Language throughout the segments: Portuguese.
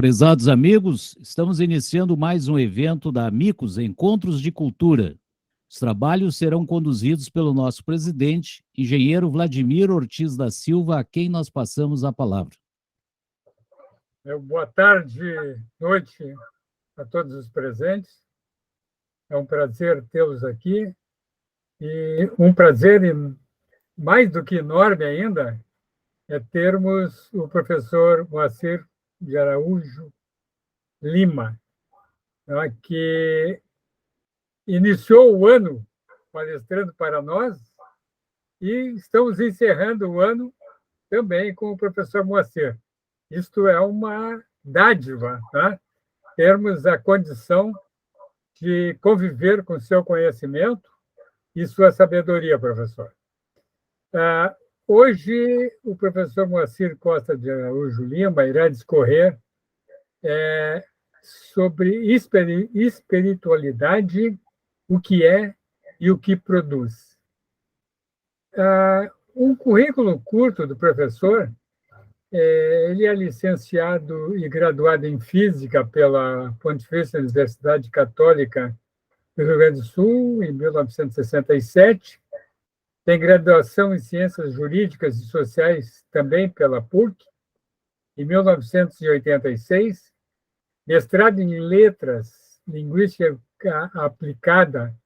Prezados amigos, estamos iniciando mais um evento da Amicus Encontros de Cultura. Os trabalhos serão conduzidos pelo nosso presidente, engenheiro Vladimir Ortiz da Silva, a quem nós passamos a palavra. Boa tarde, noite a todos os presentes. É um prazer tê-los aqui e um prazer mais do que enorme ainda é termos o professor Moacir de Araújo Lima, que iniciou o ano palestrando para nós e estamos encerrando o ano também com o professor Moacir. Isto é uma dádiva, tá? Termos a condição de conviver com seu conhecimento e sua sabedoria, professor. Hoje, o professor Moacir Costa de Araújo Lima irá discorrer sobre espiritualidade, o que é e o que produz. Um currículo curto do professor, ele é licenciado e graduado em Física pela Pontifícia Universidade Católica do Rio Grande do Sul, em 1967, tem graduação em Ciências Jurídicas e Sociais também pela PUC, em 1986, mestrado em Letras, Linguística Aplicada,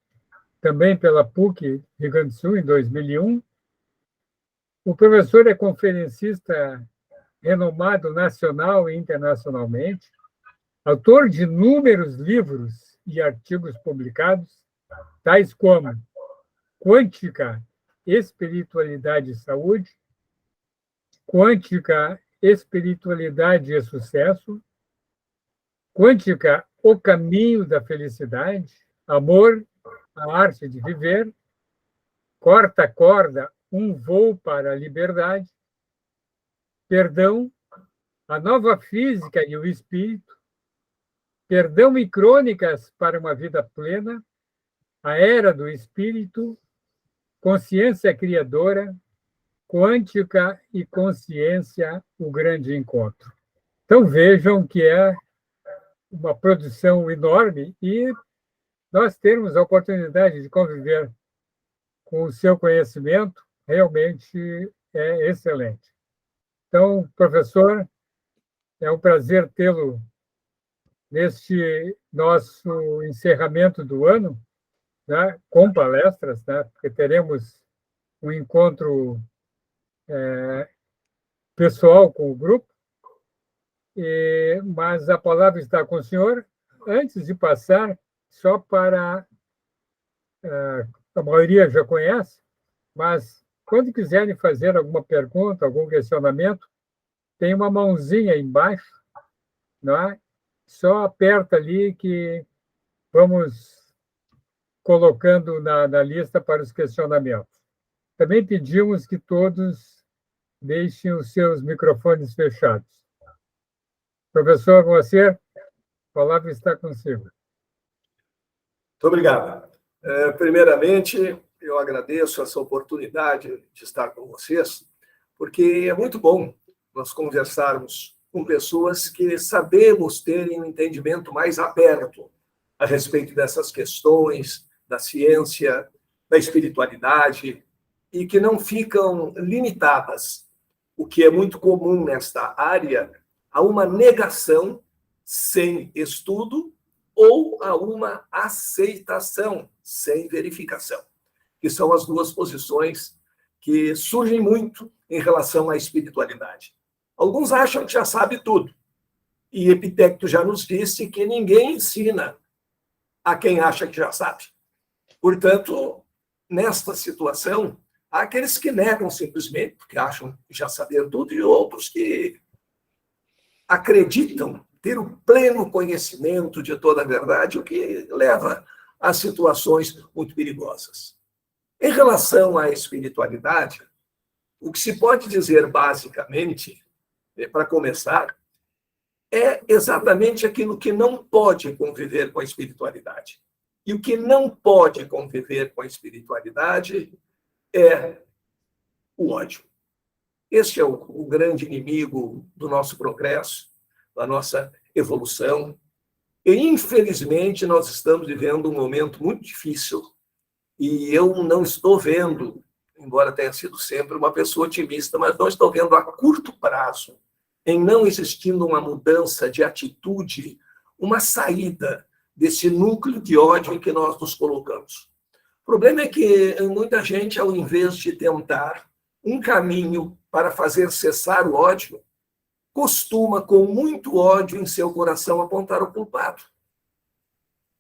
também pela PUC Rio Grande do Sul, em 2001. O professor é conferencista renomado nacional e internacionalmente, autor de inúmeros livros e artigos publicados, tais como Quântica, Espiritualidade e Saúde, Quântica, Espiritualidade e Sucesso, Quântica, O Caminho da Felicidade, Amor, a Arte de Viver, Corta Corda, Um Voo para a Liberdade, Perdão, A Nova Física e o Espírito, Perdão e Crônicas para uma Vida Plena, A Era do Espírito, Consciência Criadora, Quântica e Consciência, o Grande Encontro. Então, vejam que é uma produção enorme e nós termos a oportunidade de conviver com o seu conhecimento realmente é excelente. Então, professor, é um prazer tê-lo neste nosso encerramento do ano, né, com palestras, né, porque teremos um encontro pessoal com o grupo, mas a palavra está com o senhor. Antes de passar, só para... a maioria já conhece, mas quando quiserem fazer alguma pergunta, algum questionamento, tem uma mãozinha aí embaixo, não é? Só aperta ali que vamos colocando na lista para os questionamentos. Também pedimos que todos deixem os seus microfones fechados. Professor Moacir, a palavra está consigo. Muito obrigado. Primeiramente, eu agradeço essa oportunidade de estar com vocês, porque é muito bom nós conversarmos com pessoas que sabemos terem um entendimento mais aberto a respeito dessas questões da ciência, da espiritualidade, e que não ficam limitadas, o que é muito comum nesta área, a uma negação sem estudo ou a uma aceitação sem verificação, que são as duas posições que surgem muito em relação à espiritualidade. Alguns acham que já sabe tudo, e Epicteto já nos disse que ninguém ensina a quem acha que já sabe. Portanto, nesta situação, há aqueles que negam simplesmente, porque acham já saber tudo, e outros que acreditam ter o pleno conhecimento de toda a verdade, o que leva a situações muito perigosas. Em relação à espiritualidade, o que se pode dizer basicamente, para começar, é exatamente aquilo que não pode conviver com a espiritualidade. E o que não pode conviver com a espiritualidade é o ódio. Este é o grande inimigo do nosso progresso, da nossa evolução. E, infelizmente, nós estamos vivendo um momento muito difícil e eu não estou vendo, embora tenha sido sempre uma pessoa otimista, mas não estou vendo a curto prazo, em não existindo uma mudança de atitude, uma saída desse núcleo de ódio em que nós nos colocamos. O problema é que muita gente, ao invés de tentar um caminho para fazer cessar o ódio, costuma, com muito ódio em seu coração, apontar o culpado.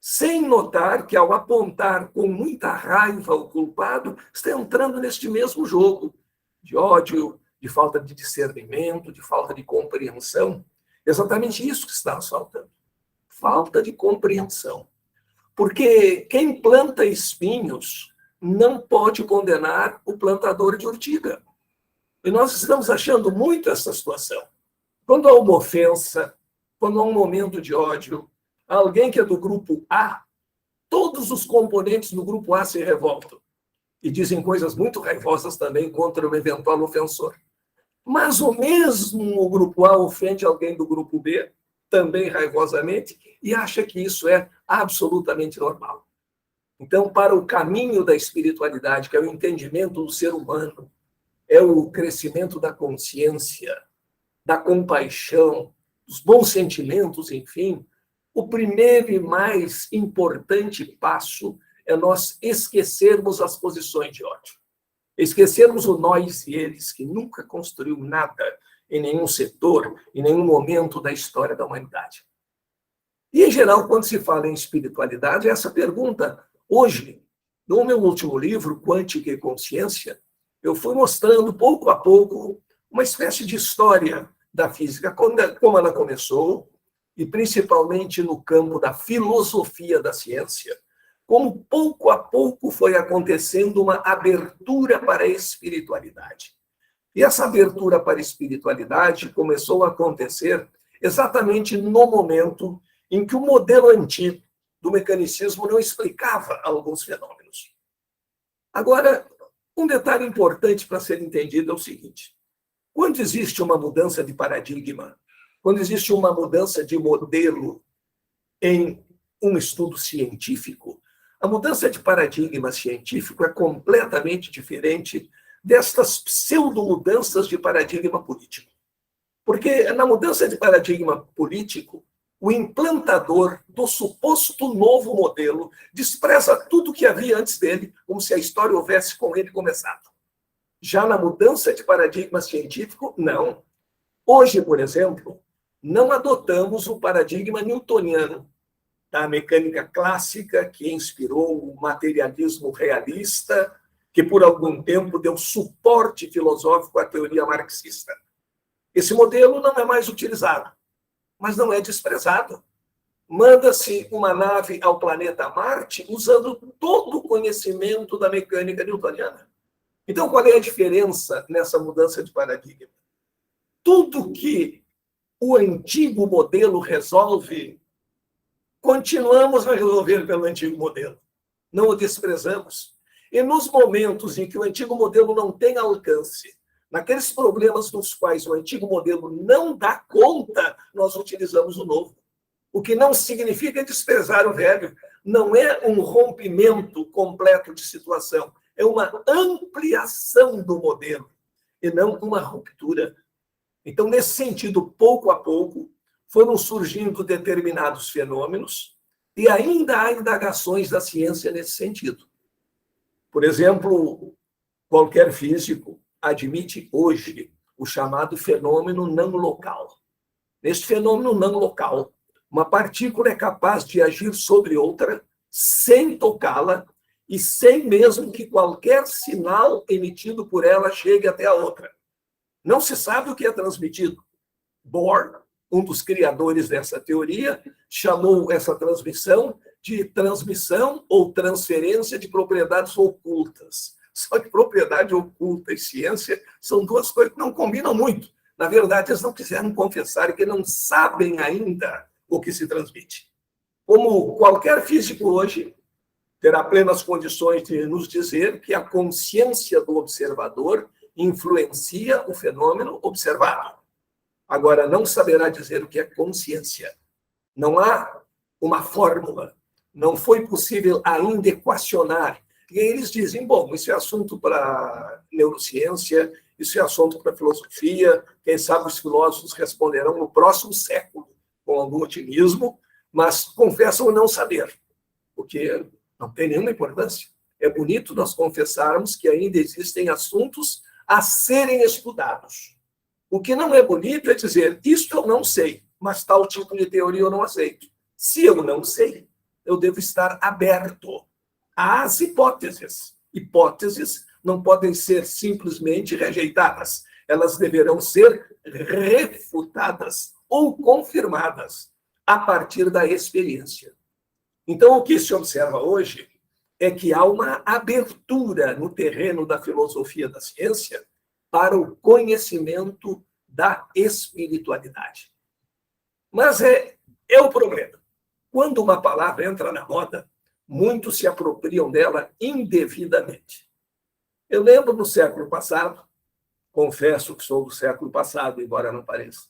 Sem notar que, ao apontar com muita raiva o culpado, está entrando neste mesmo jogo de ódio, de falta de discernimento, de falta de compreensão. Exatamente isso que está nos faltando. Falta de compreensão. Porque quem planta espinhos não pode condenar o plantador de urtiga. E nós estamos achando muito essa situação. Quando há uma ofensa, quando há um momento de ódio, alguém que é do grupo A, todos os componentes do grupo A se revoltam e dizem coisas muito raivosas também contra o eventual ofensor. Mas o mesmo grupo A ofende alguém do grupo B, também raivosamente, e acha que isso é absolutamente normal. Então, para o caminho da espiritualidade, que é o entendimento do ser humano, é o crescimento da consciência, da compaixão, dos bons sentimentos, enfim, o primeiro e mais importante passo é nós esquecermos as posições de ódio. Esquecermos o nós e eles, que nunca construiu nada em nenhum setor, em nenhum momento da história da humanidade. E, em geral, quando se fala em espiritualidade, essa pergunta, hoje, no meu último livro, Quântica e Consciência, eu fui mostrando, pouco a pouco, uma espécie de história da física, como ela começou, e principalmente no campo da filosofia da ciência, como pouco a pouco foi acontecendo uma abertura para a espiritualidade. E essa abertura para a espiritualidade começou a acontecer exatamente no momento em que o modelo antigo do mecanicismo não explicava alguns fenômenos. Agora, um detalhe importante para ser entendido é o seguinte: quando existe uma mudança de paradigma, quando existe uma mudança de modelo em um estudo científico, a mudança de paradigma científico é completamente diferente destas pseudo-mudanças de paradigma político. Porque na mudança de paradigma político, o implantador do suposto novo modelo despreza tudo que havia antes dele, como se a história houvesse com ele começado. Já na mudança de paradigma científico, não. Hoje, por exemplo, não adotamos o paradigma newtoniano da mecânica clássica que inspirou o materialismo realista, que por algum tempo deu suporte filosófico à teoria marxista. Esse modelo não é mais utilizado, mas não é desprezado. Manda-se uma nave ao planeta Marte usando todo o conhecimento da mecânica newtoniana. Então, qual é a diferença nessa mudança de paradigma? Tudo que o antigo modelo resolve, continuamos a resolver pelo antigo modelo. Não o desprezamos. E nos momentos em que o antigo modelo não tem alcance, naqueles problemas nos quais o antigo modelo não dá conta, nós utilizamos o novo. O que não significa desprezar o velho. Não é um rompimento completo de situação. É uma ampliação do modelo e não uma ruptura. Então, nesse sentido, pouco a pouco, foram surgindo determinados fenômenos e ainda há indagações da ciência nesse sentido. Por exemplo, qualquer físico admite hoje o chamado fenômeno não local. Neste fenômeno não local, uma partícula é capaz de agir sobre outra sem tocá-la e sem mesmo que qualquer sinal emitido por ela chegue até a outra. Não se sabe o que é transmitido. Bohr, um dos criadores dessa teoria, chamou essa transmissão de transmissão ou transferência de propriedades ocultas. Só que propriedade oculta e ciência são duas coisas que não combinam muito. Na verdade, eles não quiseram confessar que não sabem ainda o que se transmite. Como qualquer físico hoje terá plenas condições de nos dizer que a consciência do observador influencia o fenômeno observado. Agora, não saberá dizer o que é consciência. Não há uma fórmula. Não foi possível ainda equacionar. E aí eles dizem, bom, isso é assunto para neurociência, isso é assunto para filosofia, quem sabe os filósofos responderão no próximo século, com algum otimismo, mas confessam não saber, porque não tem nenhuma importância. É bonito nós confessarmos que ainda existem assuntos a serem estudados. O que não é bonito é dizer, isto eu não sei, mas tal tipo de teoria eu não aceito. Se eu não sei, eu devo estar aberto às hipóteses. Hipóteses não podem ser simplesmente rejeitadas. Elas deverão ser refutadas ou confirmadas a partir da experiência. Então, o que se observa hoje é que há uma abertura no terreno da filosofia da ciência para o conhecimento da espiritualidade. Mas é o problema. Quando uma palavra entra na moda, muitos se apropriam dela indevidamente. Eu lembro no século passado, confesso que sou do século passado, embora não pareça.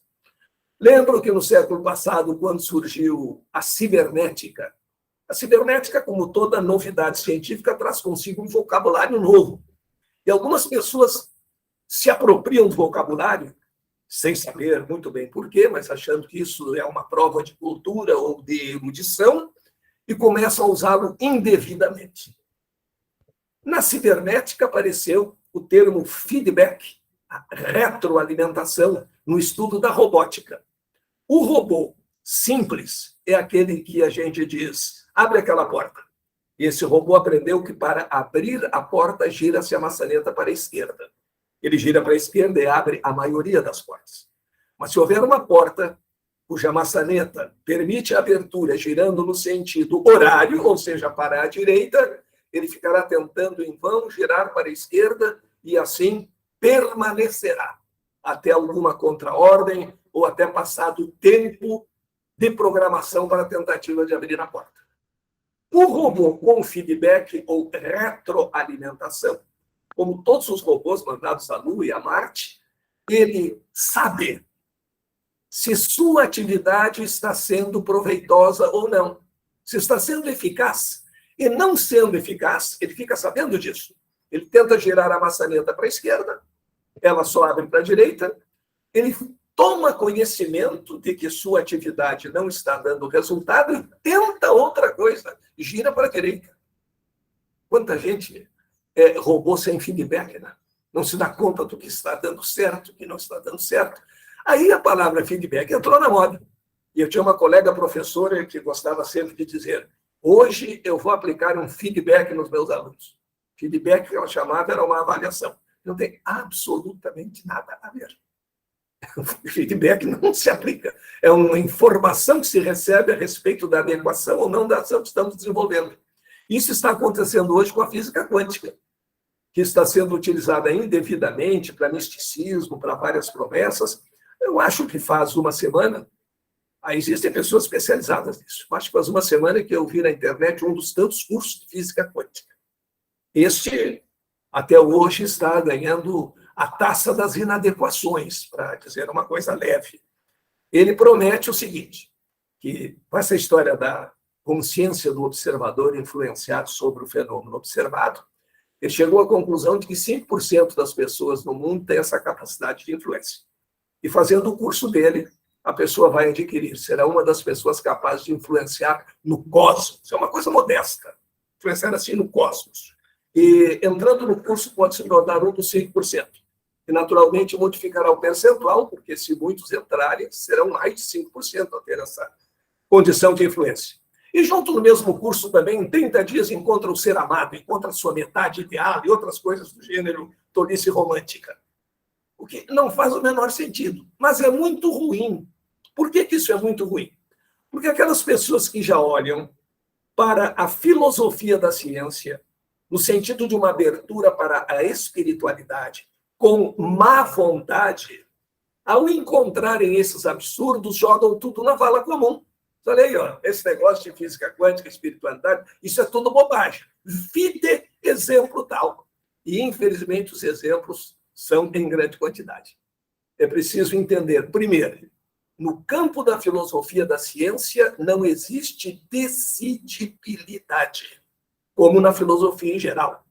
Lembro que no século passado, quando surgiu a cibernética, como toda novidade científica, traz consigo um vocabulário novo. E algumas pessoas se apropriam do vocabulário, sem saber muito bem por quê, mas achando que isso é uma prova de cultura ou de erudição, e começam a usá-lo indevidamente. Na cibernética apareceu o termo feedback, a retroalimentação, no estudo da robótica. O robô simples é aquele que a gente diz, abre aquela porta. E esse robô aprendeu que para abrir a porta gira-se a maçaneta para a esquerda. Ele gira para a esquerda e abre a maioria das portas. Mas se houver uma porta cuja maçaneta permite a abertura girando no sentido horário, ou seja, para a direita, ele ficará tentando em vão girar para a esquerda e assim permanecerá até alguma contraordem ou até passado o tempo de programação para a tentativa de abrir a porta. O robô com feedback ou retroalimentação, como todos os robôs mandados à Lua e a Marte, ele sabe se sua atividade está sendo proveitosa ou não, se está sendo eficaz. E não sendo eficaz, ele fica sabendo disso. Ele tenta girar a maçaneta para a esquerda, ela só abre para a direita, ele toma conhecimento de que sua atividade não está dando resultado e tenta outra coisa, gira para a direita. Quanta gente robô sem feedback, né? Não se dá conta do que está dando certo, do que não está dando certo. Aí a palavra feedback entrou na moda. E eu tinha uma colega professora que gostava sempre de dizer, hoje eu vou aplicar um feedback nos meus alunos. Feedback, que ela chamava, era uma avaliação. Não tem absolutamente nada a ver. Feedback não se aplica. É uma informação que se recebe a respeito da adequação ou não da ação que estamos desenvolvendo. Isso está acontecendo hoje com a física quântica, que está sendo utilizada indevidamente para misticismo, para várias promessas. Eu acho que faz uma semana, existem pessoas especializadas nisso, acho que faz uma semana que eu vi na internet um dos tantos cursos de física quântica. Este, até hoje, está ganhando a taça das inadequações, para dizer uma coisa leve. Ele promete o seguinte, que com essa história da consciência do observador influenciado sobre o fenômeno observado, ele chegou à conclusão de que 5% das pessoas no mundo têm essa capacidade de influência. E fazendo o curso dele, a pessoa vai adquirir, será uma das pessoas capazes de influenciar no cosmos. Isso é uma coisa modesta, influenciar assim no cosmos. E entrando no curso pode se tornar um dos 5%. E naturalmente modificará o percentual, porque se muitos entrarem, serão mais de 5% a ter essa condição de influência. E junto no mesmo curso também, em 30 dias, encontra o ser amado, encontra a sua metade ideal e outras coisas do gênero tolice romântica. O que não faz o menor sentido, mas é muito ruim. Por que isso é muito ruim? Porque aquelas pessoas que já olham para a filosofia da ciência, no sentido de uma abertura para a espiritualidade, com má vontade, ao encontrarem esses absurdos, jogam tudo na vala comum. Olha aí, ó, esse negócio de física quântica, espiritualidade, isso é tudo bobagem. Vide exemplo tal. E, infelizmente, os exemplos são em grande quantidade. É preciso entender, primeiro, no campo da filosofia da ciência não existe decidibilidade, como na filosofia em geral.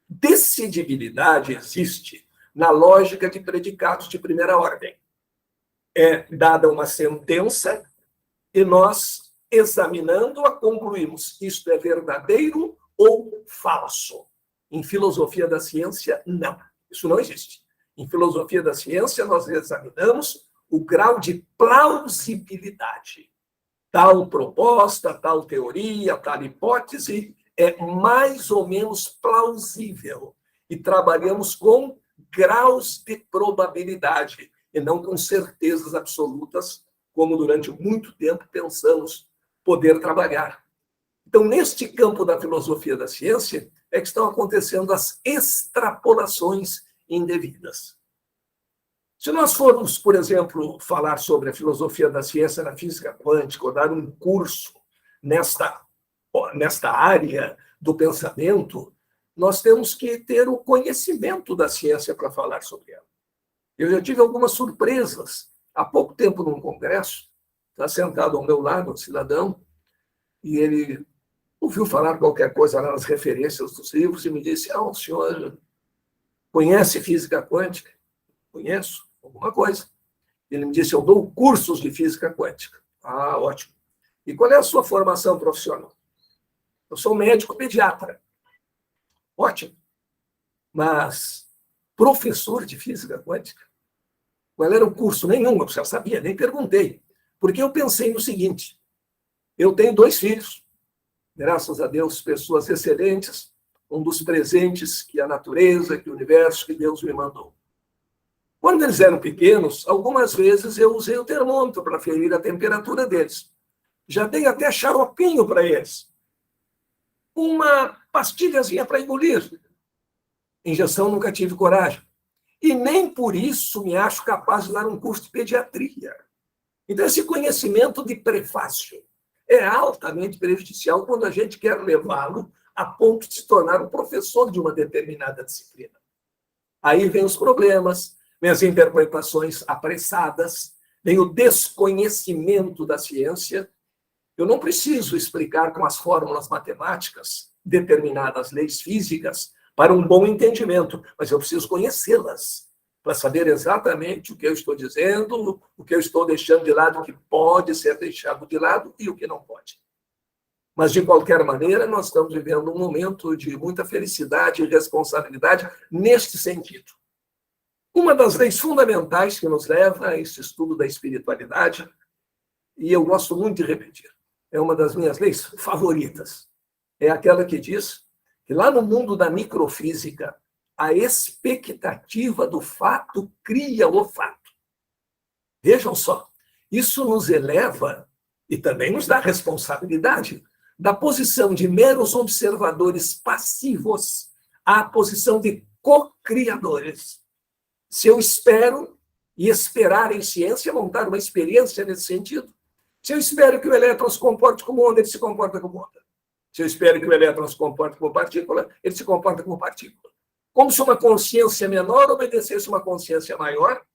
Decidibilidade existe na lógica de predicados de primeira ordem. É dada uma sentença e nós, examinando-a, concluímos isto é verdadeiro ou falso. Em filosofia da ciência, não. Isso não existe. Em filosofia da ciência, nós examinamos o grau de plausibilidade. Tal proposta, tal teoria, tal hipótese é mais ou menos plausível. E trabalhamos com graus de probabilidade e não com certezas absolutas, como durante muito tempo pensamos poder trabalhar. Então, neste campo da filosofia da ciência, é que estão acontecendo as extrapolações indevidas. Se nós formos, por exemplo, falar sobre a filosofia da ciência na física quântica, ou dar um curso nesta área do pensamento, nós temos que ter o conhecimento da ciência para falar sobre ela. Eu já tive algumas surpresas. Há pouco tempo, num congresso, está sentado ao meu lado um cidadão, e ele ouviu falar qualquer coisa lá nas referências dos livros e me disse: o senhor conhece física quântica? Conheço alguma coisa. Ele me disse: eu dou cursos de física quântica. Ah, ótimo. E qual é a sua formação profissional? Eu sou médico pediatra. Ótimo. Mas professor de física quântica? Qual era o curso? Nenhum, eu já sabia, nem perguntei. Porque eu pensei no seguinte: eu tenho 2 filhos, graças a Deus, pessoas excelentes, um dos presentes que a natureza, que o universo, que Deus me mandou. Quando eles eram pequenos, algumas vezes eu usei o termômetro para ferir a temperatura deles. Já dei até xaropinho para eles. Uma pastilhazinha para engolir. Injeção nunca tive coragem. E nem por isso me acho capaz de dar um curso de pediatria. Então, esse conhecimento de prefácio é altamente prejudicial quando a gente quer levá-lo a ponto de se tornar um professor de uma determinada disciplina. Aí vem os problemas, vem as interpretações apressadas, vem o desconhecimento da ciência. Eu não preciso explicar com as fórmulas matemáticas determinadas leis físicas para um bom entendimento, mas eu preciso conhecê-las para saber exatamente o que eu estou dizendo, o que eu estou deixando de lado, o que pode ser deixado de lado e o que não pode. Mas, de qualquer maneira, nós estamos vivendo um momento de muita felicidade e responsabilidade neste sentido. Uma das leis fundamentais que nos leva a esse estudo da espiritualidade, e eu gosto muito de repetir, é uma das minhas leis favoritas, é aquela que diz que lá no mundo da microfísica, a expectativa do fato cria o fato. Vejam só, isso nos eleva e também nos dá responsabilidade da posição de meros observadores passivos à posição de co-criadores. Se eu espero, e esperar em ciência, montar uma experiência nesse sentido, se eu espero que o elétron se comporte como onda, ele se comporta como onda. Se eu espero que o elétron se comporte como partícula, ele se comporta como partícula. Como se uma consciência menor obedecesse uma consciência maior,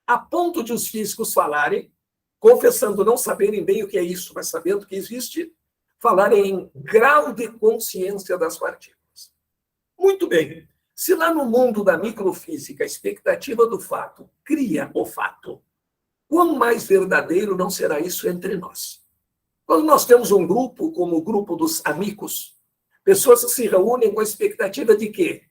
a ponto de os físicos falarem, confessando não saberem bem o que é isso, mas sabendo que existe, falarem em grau de consciência das partículas. Muito bem. Se lá no mundo da microfísica a expectativa do fato cria o fato, quão mais verdadeiro não será isso entre nós? Quando nós temos um grupo, como o grupo dos amigos, pessoas que se reúnem com a expectativa de quê?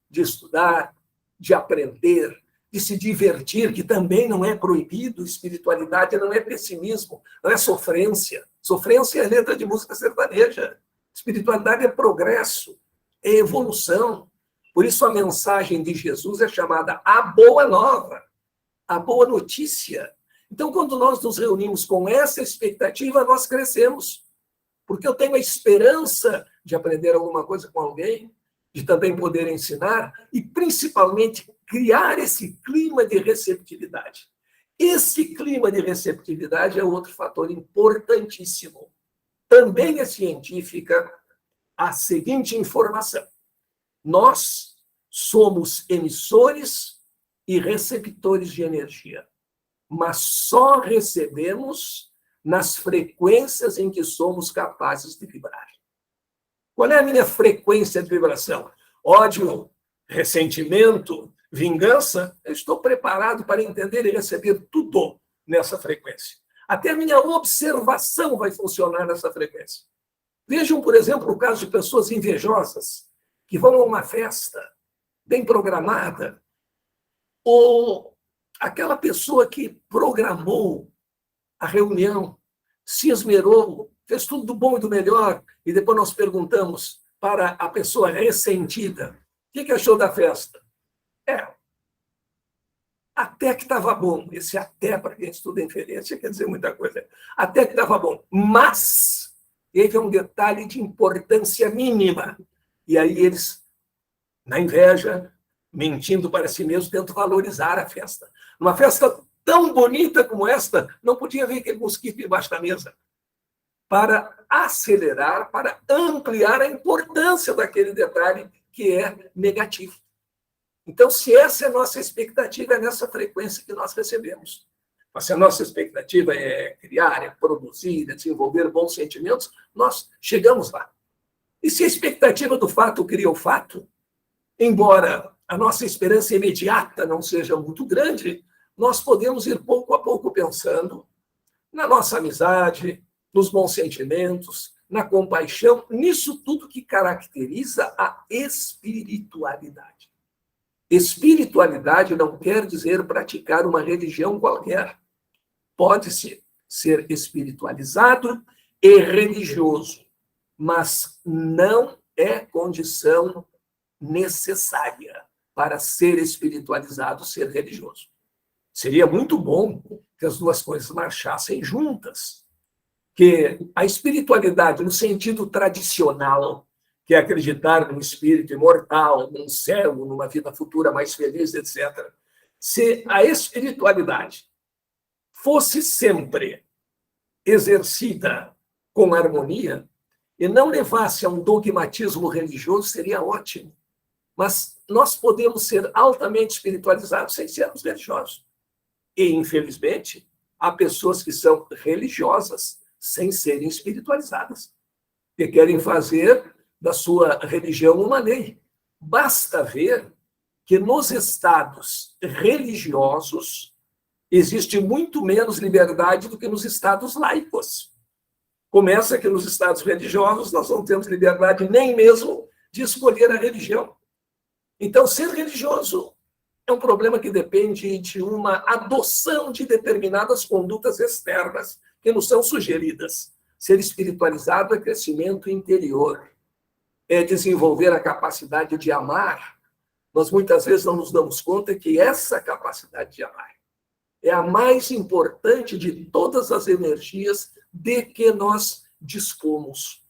De estudar, de aprender, de se divertir, que também não é proibido. Espiritualidade não é pessimismo, não é sofrência. Sofrência é letra de música sertaneja. Espiritualidade é progresso, é evolução. Por isso a mensagem de Jesus é chamada a boa nova, a boa notícia. Então, quando nós nos reunimos com essa expectativa, nós crescemos. Porque eu tenho a esperança de aprender alguma coisa com alguém, de também poder ensinar e, principalmente, criar esse clima de receptividade. Esse clima de receptividade é outro fator importantíssimo. Também é científica a seguinte informação: nós somos emissores e receptores de energia. mas só recebemos nas frequências em que somos capazes de vibrar. Qual é a minha frequência de vibração? Ódio, ressentimento, vingança? Eu estou preparado para entender e receber tudo nessa frequência. Até a minha observação vai funcionar nessa frequência. Vejam, por exemplo, o caso de pessoas invejosas que vão a uma festa bem programada, ou aquela pessoa que programou a reunião, se esmerou, fez tudo do bom e do melhor, e depois nós perguntamos para a pessoa ressentida, o que achou da festa? Até que estava bom. Esse até, para quem estuda inferência, quer dizer muita coisa. Até que estava bom. Mas teve um detalhe de importância mínima. E aí eles, na inveja, mentindo para si mesmos, tentam valorizar a festa. Uma festa tão bonita como esta, não podia ver aquele mosquito debaixo da mesa. Para acelerar, para ampliar a importância daquele detalhe que é negativo. Então, se essa é a nossa expectativa, é nessa frequência que nós recebemos. Mas se a nossa expectativa é criar, é produzir, é desenvolver bons sentimentos, nós chegamos lá. E se a expectativa do fato cria o fato, embora a nossa esperança imediata não seja muito grande, nós podemos ir pouco a pouco pensando na nossa amizade, nos bons sentimentos, na compaixão, nisso tudo que caracteriza a espiritualidade. Espiritualidade não quer dizer praticar uma religião qualquer. Pode-se ser espiritualizado e religioso, mas não é condição necessária para ser espiritualizado, ser religioso. Seria muito bom que as duas coisas marchassem juntas, que a espiritualidade, no sentido tradicional, que é acreditar num espírito imortal, num céu, numa vida futura mais feliz, etc. Se a espiritualidade fosse sempre exercida com harmonia e não levasse a um dogmatismo religioso, seria ótimo. Mas nós podemos ser altamente espiritualizados sem sermos religiosos. E, infelizmente, há pessoas que são religiosas sem serem espiritualizadas, que querem fazer da sua religião uma lei. Basta ver que nos estados religiosos existe muito menos liberdade do que nos estados laicos. Começa que nos estados religiosos nós não temos liberdade nem mesmo de escolher a religião. Então, ser religioso é um problema que depende de uma adoção de determinadas condutas externas que nos são sugeridas. Ser espiritualizado é crescimento interior, é desenvolver a capacidade de amar. Nós muitas vezes não nos damos conta que essa capacidade de amar é a mais importante de todas as energias de que nós dispomos.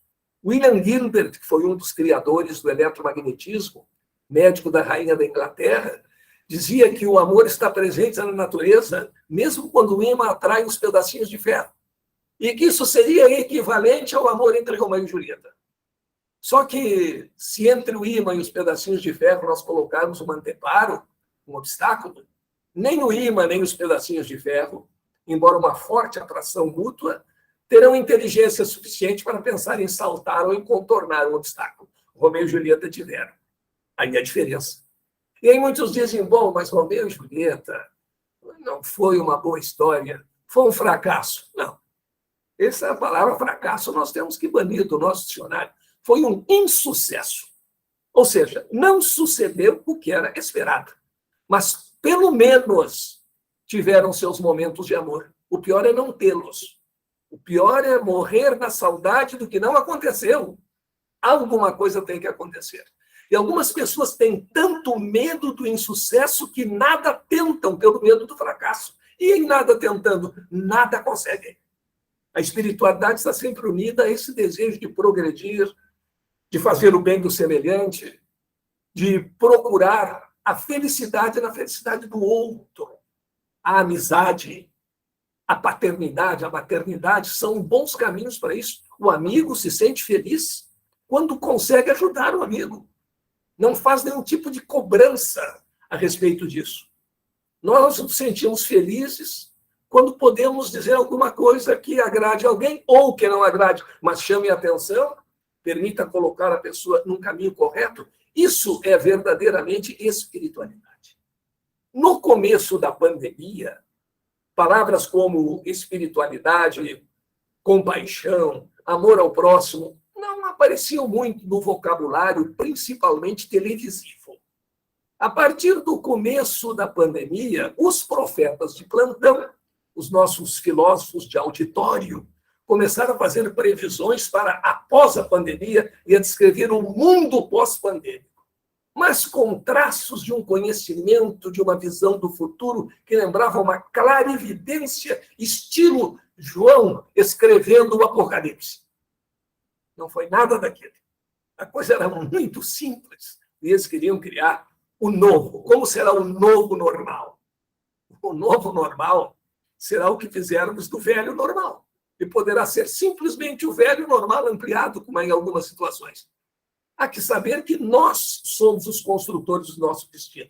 William Gilbert, que foi um dos criadores do eletromagnetismo, médico da rainha da Inglaterra, dizia que o amor está presente na natureza, mesmo quando o ímã atrai uns pedacinhos de ferro. E que isso seria equivalente ao amor entre Romeu e Julieta. Só que, se entre o ímã e os pedacinhos de ferro nós colocarmos um anteparo, um obstáculo, nem o ímã nem os pedacinhos de ferro, embora uma forte atração mútua, terão inteligência suficiente para pensar em saltar ou em contornar um obstáculo. Romeu e Julieta tiveram. Aí a diferença. E aí muitos dizem, bom, mas Romeu e Julieta não foi uma boa história, foi um fracasso. Não. Essa palavra fracasso nós temos que banir do nosso dicionário. Foi um insucesso. Ou seja, não sucedeu o que era esperado. Mas, pelo menos, tiveram seus momentos de amor. O pior é não tê-los. O pior é morrer na saudade do que não aconteceu. Alguma coisa tem que acontecer. E algumas pessoas têm tanto medo do insucesso que nada tentam pelo medo do fracasso. E em nada tentando, nada conseguem. A espiritualidade está sempre unida a esse desejo de progredir, de fazer o bem do semelhante, de procurar a felicidade na felicidade do outro. A amizade, a paternidade, a maternidade são bons caminhos para isso. O amigo se sente feliz quando consegue ajudar o amigo. Não faz nenhum tipo de cobrança a respeito disso. Nós nos sentimos felizes quando podemos dizer alguma coisa que agrade alguém ou que não agrade, mas chame a atenção, permita colocar a pessoa num caminho correto. Isso é verdadeiramente espiritualidade. No começo da pandemia, palavras como espiritualidade, compaixão, amor ao próximo, não apareciam muito no vocabulário, principalmente televisivo. A partir do começo da pandemia, os profetas de plantão, os nossos filósofos de auditório, começaram a fazer previsões para após a pandemia e a descrever o mundo pós-pandêmico, mas com traços de um conhecimento, de uma visão do futuro que lembrava uma clarividência, estilo João escrevendo o Apocalipse. Não foi nada daquilo. A coisa era muito simples. E eles queriam criar o novo. Como será o novo normal? O novo normal será o que fizermos do velho normal. E poderá ser simplesmente o velho normal ampliado, como em algumas situações. Há que saber que nós somos os construtores do nosso destino.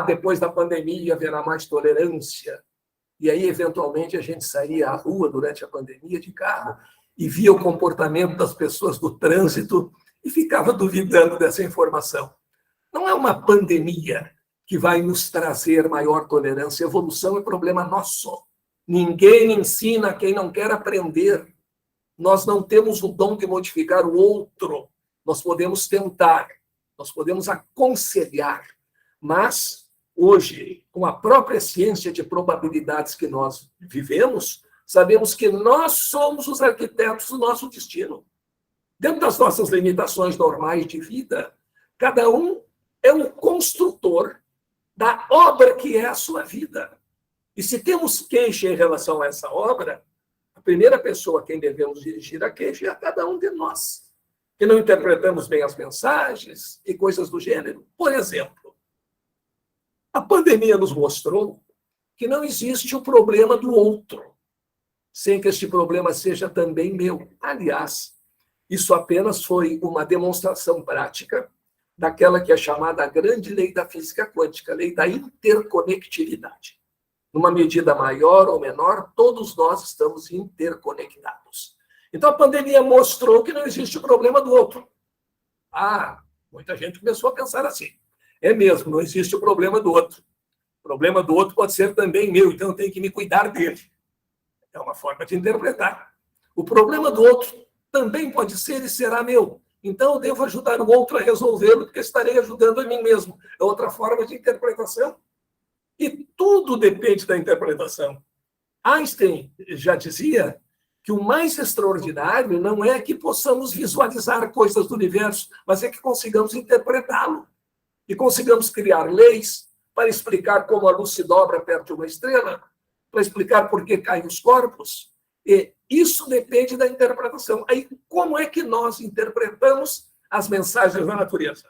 Depois da pandemia haverá mais tolerância. E aí, eventualmente, a gente sairia à rua durante a pandemia de carro e via o comportamento das pessoas do trânsito e ficava duvidando dessa informação. Não é uma pandemia que vai nos trazer maior tolerância. Evolução é problema nosso. Ninguém ensina quem não quer aprender. Nós não temos o dom de modificar o outro. Nós podemos tentar, nós podemos aconselhar, mas hoje, com a própria ciência de probabilidades que nós vivemos, sabemos que nós somos os arquitetos do nosso destino. Dentro das nossas limitações normais de vida, cada um é o construtor da obra que é a sua vida. E se temos queixa em relação a essa obra, a primeira pessoa a quem devemos dirigir a queixa é a cada um de nós, que não interpretamos bem as mensagens e coisas do gênero. Por exemplo, a pandemia nos mostrou que não existe o problema do outro, sem que este problema seja também meu. Aliás, isso apenas foi uma demonstração prática daquela que é chamada a grande lei da física quântica, a lei da interconectividade. Numa medida maior ou menor, todos nós estamos interconectados. Então, a pandemia mostrou que não existe o problema do outro. Muita gente começou a pensar assim. É mesmo, não existe o problema do outro. O problema do outro pode ser também meu, então eu tenho que me cuidar dele. É uma forma de interpretar. O problema do outro também pode ser e será meu. Então eu devo ajudar o outro a resolvê-lo, porque estarei ajudando a mim mesmo. É outra forma de interpretação. E tudo depende da interpretação. Einstein já dizia que o mais extraordinário não é que possamos visualizar coisas do universo, mas é que consigamos interpretá-lo. E consigamos criar leis para explicar como a luz se dobra perto de uma estrela, para explicar por que caem os corpos. E isso depende da interpretação. Aí, como é que nós interpretamos as mensagens da natureza?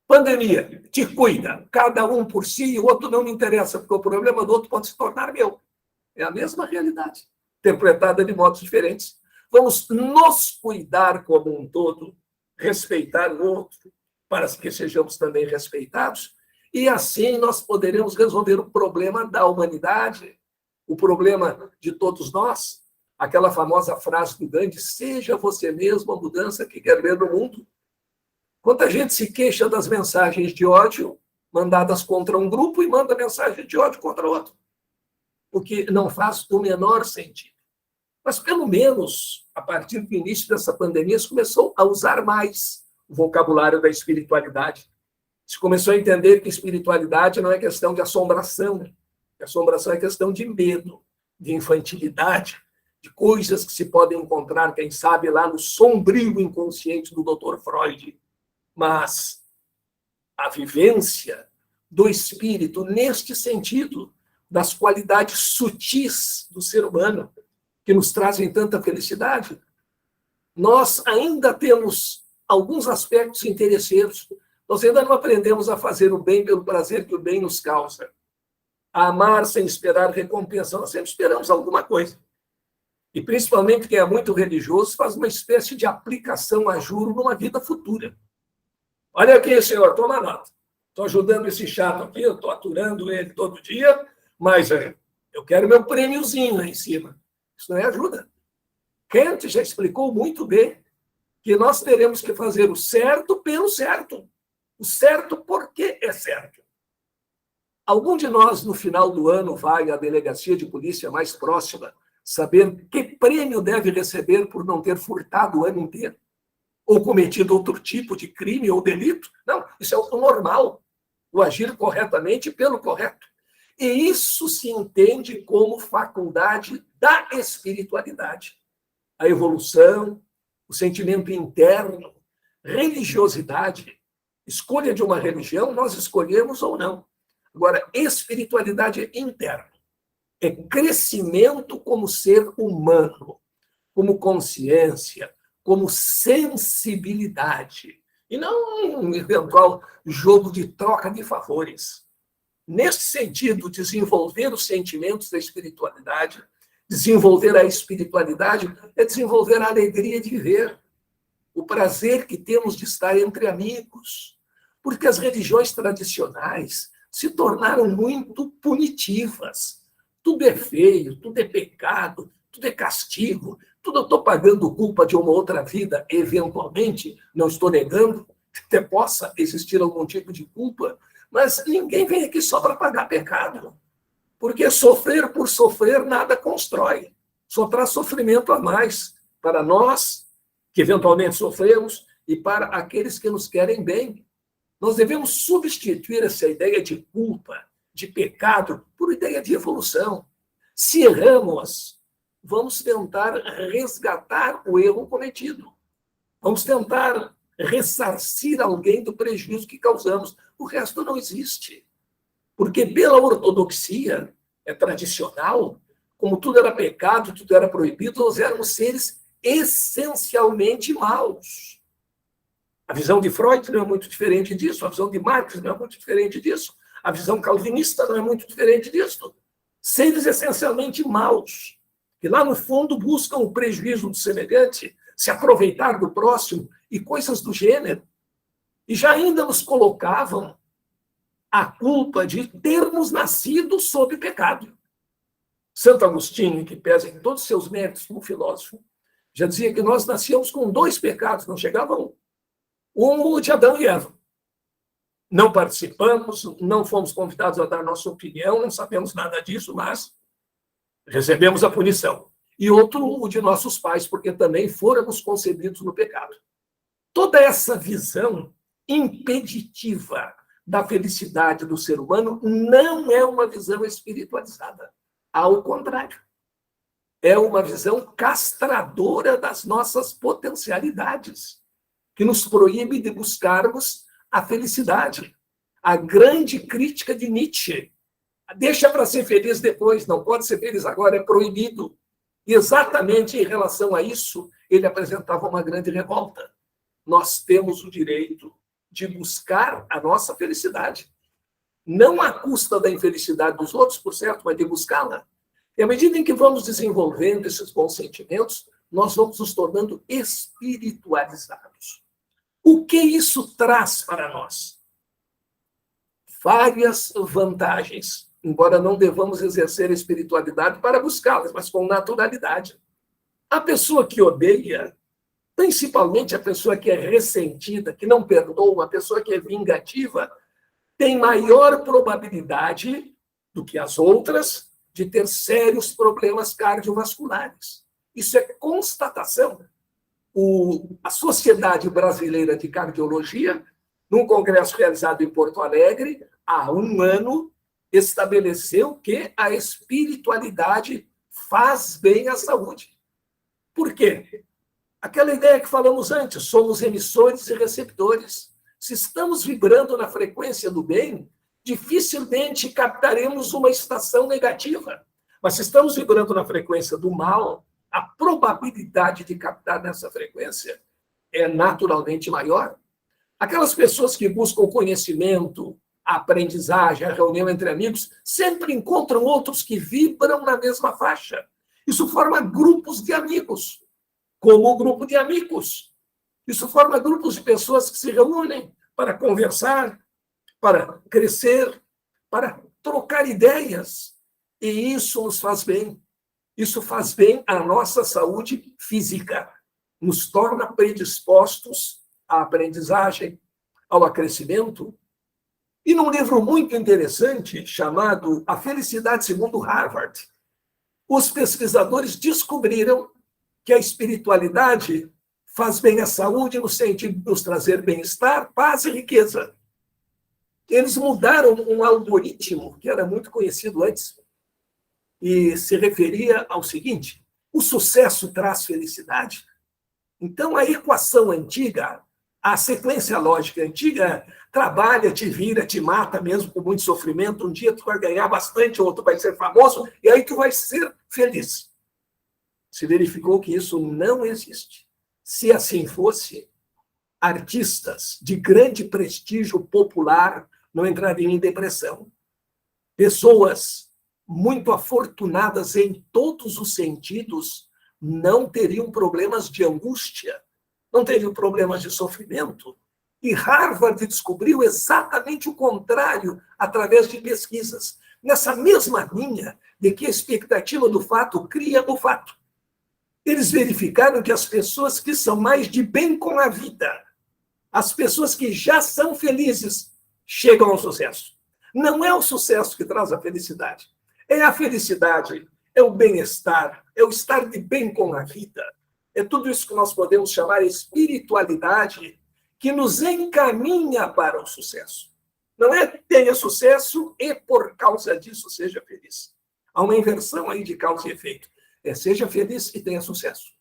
Pandemia, te cuida, cada um por si, o outro não me interessa, porque o problema do outro pode se tornar meu. É a mesma realidade, interpretada de modos diferentes. Vamos nos cuidar como um todo, respeitar o outro, para que sejamos também respeitados, e assim nós poderemos resolver o problema da humanidade, o problema de todos nós, aquela famosa frase do Gandhi, seja você mesmo a mudança que quer ver no mundo. Quanta gente se queixa das mensagens de ódio mandadas contra um grupo e manda mensagem de ódio contra outro, o que não faz o menor sentido. Mas, pelo menos, a partir do início dessa pandemia, se começou a usar mais o vocabulário da espiritualidade. Se começou a entender que espiritualidade não é questão de assombração, que assombração é questão de medo, de infantilidade, de coisas que se podem encontrar, quem sabe, lá no sombrio inconsciente do Dr. Freud. Mas a vivência do espírito, neste sentido, das qualidades sutis do ser humano, que nos trazem tanta felicidade, nós ainda temos alguns aspectos interesseiros. Nós ainda não aprendemos a fazer o bem pelo prazer que o bem nos causa. A amar sem esperar recompensa. Nós sempre esperamos alguma coisa. E, principalmente, quem é muito religioso faz uma espécie de aplicação a juro numa vida futura. Olha aqui, senhor, toma nota. Estou ajudando esse chato aqui, eu estou aturando ele todo dia, mas Eu quero meu prêmiozinho lá em cima. Isso não é ajuda. Kant já explicou muito bem que nós teremos que fazer o certo pelo certo. O certo porque é certo. Algum de nós, no final do ano, vai à delegacia de polícia mais próxima saber que prêmio deve receber por não ter furtado o ano inteiro? Ou cometido outro tipo de crime ou delito? Não, isso é o normal. O agir corretamente pelo correto. E isso se entende como faculdade da espiritualidade. A evolução, o sentimento interno, religiosidade, escolha de uma religião, nós escolhemos ou não. Agora, espiritualidade é interna. É crescimento como ser humano, como consciência, como sensibilidade. E não um eventual jogo de troca de favores. Nesse sentido, desenvolver os sentimentos da espiritualidade, desenvolver a espiritualidade é desenvolver a alegria de viver, o prazer que temos de estar entre amigos. Porque as religiões tradicionais se tornaram muito punitivas. Tudo é feio, tudo é pecado, tudo é castigo, tudo eu estou pagando culpa de uma outra vida, eventualmente, não estou negando que até possa existir algum tipo de culpa, mas ninguém vem aqui só para pagar pecado. Porque sofrer por sofrer nada constrói. Só traz sofrimento a mais para nós, que eventualmente sofremos, e para aqueles que nos querem bem. Nós devemos substituir essa ideia de culpa, de pecado, por ideia de evolução. Se erramos, vamos tentar resgatar o erro cometido. Vamos tentar ressarcir alguém do prejuízo que causamos. O resto não existe. Porque pela ortodoxia, é tradicional, como tudo era pecado, tudo era proibido, nós éramos seres essencialmente maus. A visão de Freud não é muito diferente disso, a visão de Marx não é muito diferente disso, a visão calvinista não é muito diferente disso. Seres essencialmente maus, que lá no fundo buscam o prejuízo do semelhante, se aproveitar do próximo e coisas do gênero. E já ainda nos colocavam a culpa de termos nascido sob pecado. Santo Agostinho, que pesa em todos os seus méritos como filósofo, já dizia que nós nascíamos com 2 pecados, não chegava a 1. Um de Adão e Eva. Não participamos, não fomos convidados a dar nossa opinião, não sabemos nada disso, mas recebemos a punição. E outro, o de nossos pais, porque também fôramos concebidos no pecado. Toda essa visão impeditiva da felicidade do ser humano não é uma visão espiritualizada. Ao contrário. É uma visão castradora das nossas potencialidades, que nos proíbe de buscarmos a felicidade. A grande crítica de Nietzsche. Deixa para ser feliz depois, não pode ser feliz agora, é proibido. E exatamente em relação a isso, ele apresentava uma grande revolta. Nós temos o direito de buscar a nossa felicidade. Não à custa da infelicidade dos outros, por certo, mas de buscá-la. E à medida em que vamos desenvolvendo esses bons sentimentos, nós vamos nos tornando espiritualizados. O que isso traz para nós? Várias vantagens, embora não devamos exercer a espiritualidade para buscá-las, mas com naturalidade. A pessoa que odeia, principalmente a pessoa que é ressentida, que não perdoa, a pessoa que é vingativa, tem maior probabilidade do que as outras de ter sérios problemas cardiovasculares. Isso é constatação. A Sociedade Brasileira de Cardiologia, num congresso realizado em Porto Alegre, há 1 ano, estabeleceu que a espiritualidade faz bem à saúde. Por quê? Aquela ideia que falamos antes, somos emissores e receptores. Se estamos vibrando na frequência do bem, dificilmente captaremos uma estação negativa. Mas se estamos vibrando na frequência do mal, a probabilidade de captar nessa frequência é naturalmente maior. Aquelas pessoas que buscam conhecimento, a aprendizagem, a reunião entre amigos, sempre encontram outros que vibram na mesma faixa. Isso forma grupos de amigos, como o grupo de amigos. Isso forma grupos de pessoas que se reúnem para conversar, para crescer, para trocar ideias. E isso nos faz bem. Isso faz bem à nossa saúde física. Nos torna predispostos à aprendizagem, ao crescimento. E num livro muito interessante chamado A Felicidade Segundo Harvard, os pesquisadores descobriram que a espiritualidade faz bem à saúde no sentido de nos trazer bem-estar, paz e riqueza. Eles mudaram um algoritmo que era muito conhecido antes e se referia ao seguinte: o sucesso traz felicidade. Então, a equação antiga, a sequência lógica antiga, trabalha, te vira, te mata, mesmo com muito sofrimento. Um dia tu vai ganhar bastante, outro vai ser famoso, e aí tu vai ser feliz. Se verificou que isso não existe. Se assim fosse, artistas de grande prestígio popular não entrariam em depressão. Pessoas muito afortunadas em todos os sentidos não teriam problemas de angústia, não teriam problemas de sofrimento. E Harvard descobriu exatamente o contrário através de pesquisas, nessa mesma linha de que a expectativa do fato cria o fato. Eles verificaram que as pessoas que são mais de bem com a vida, as pessoas que já são felizes, chegam ao sucesso. Não é o sucesso que traz a felicidade. É a felicidade, é o bem-estar, é o estar de bem com a vida. É tudo isso que nós podemos chamar de espiritualidade, que nos encaminha para o sucesso. Não é que tenha sucesso e, por causa disso, seja feliz. Há uma inversão aí de causa e efeito. Seja feliz e tenha sucesso.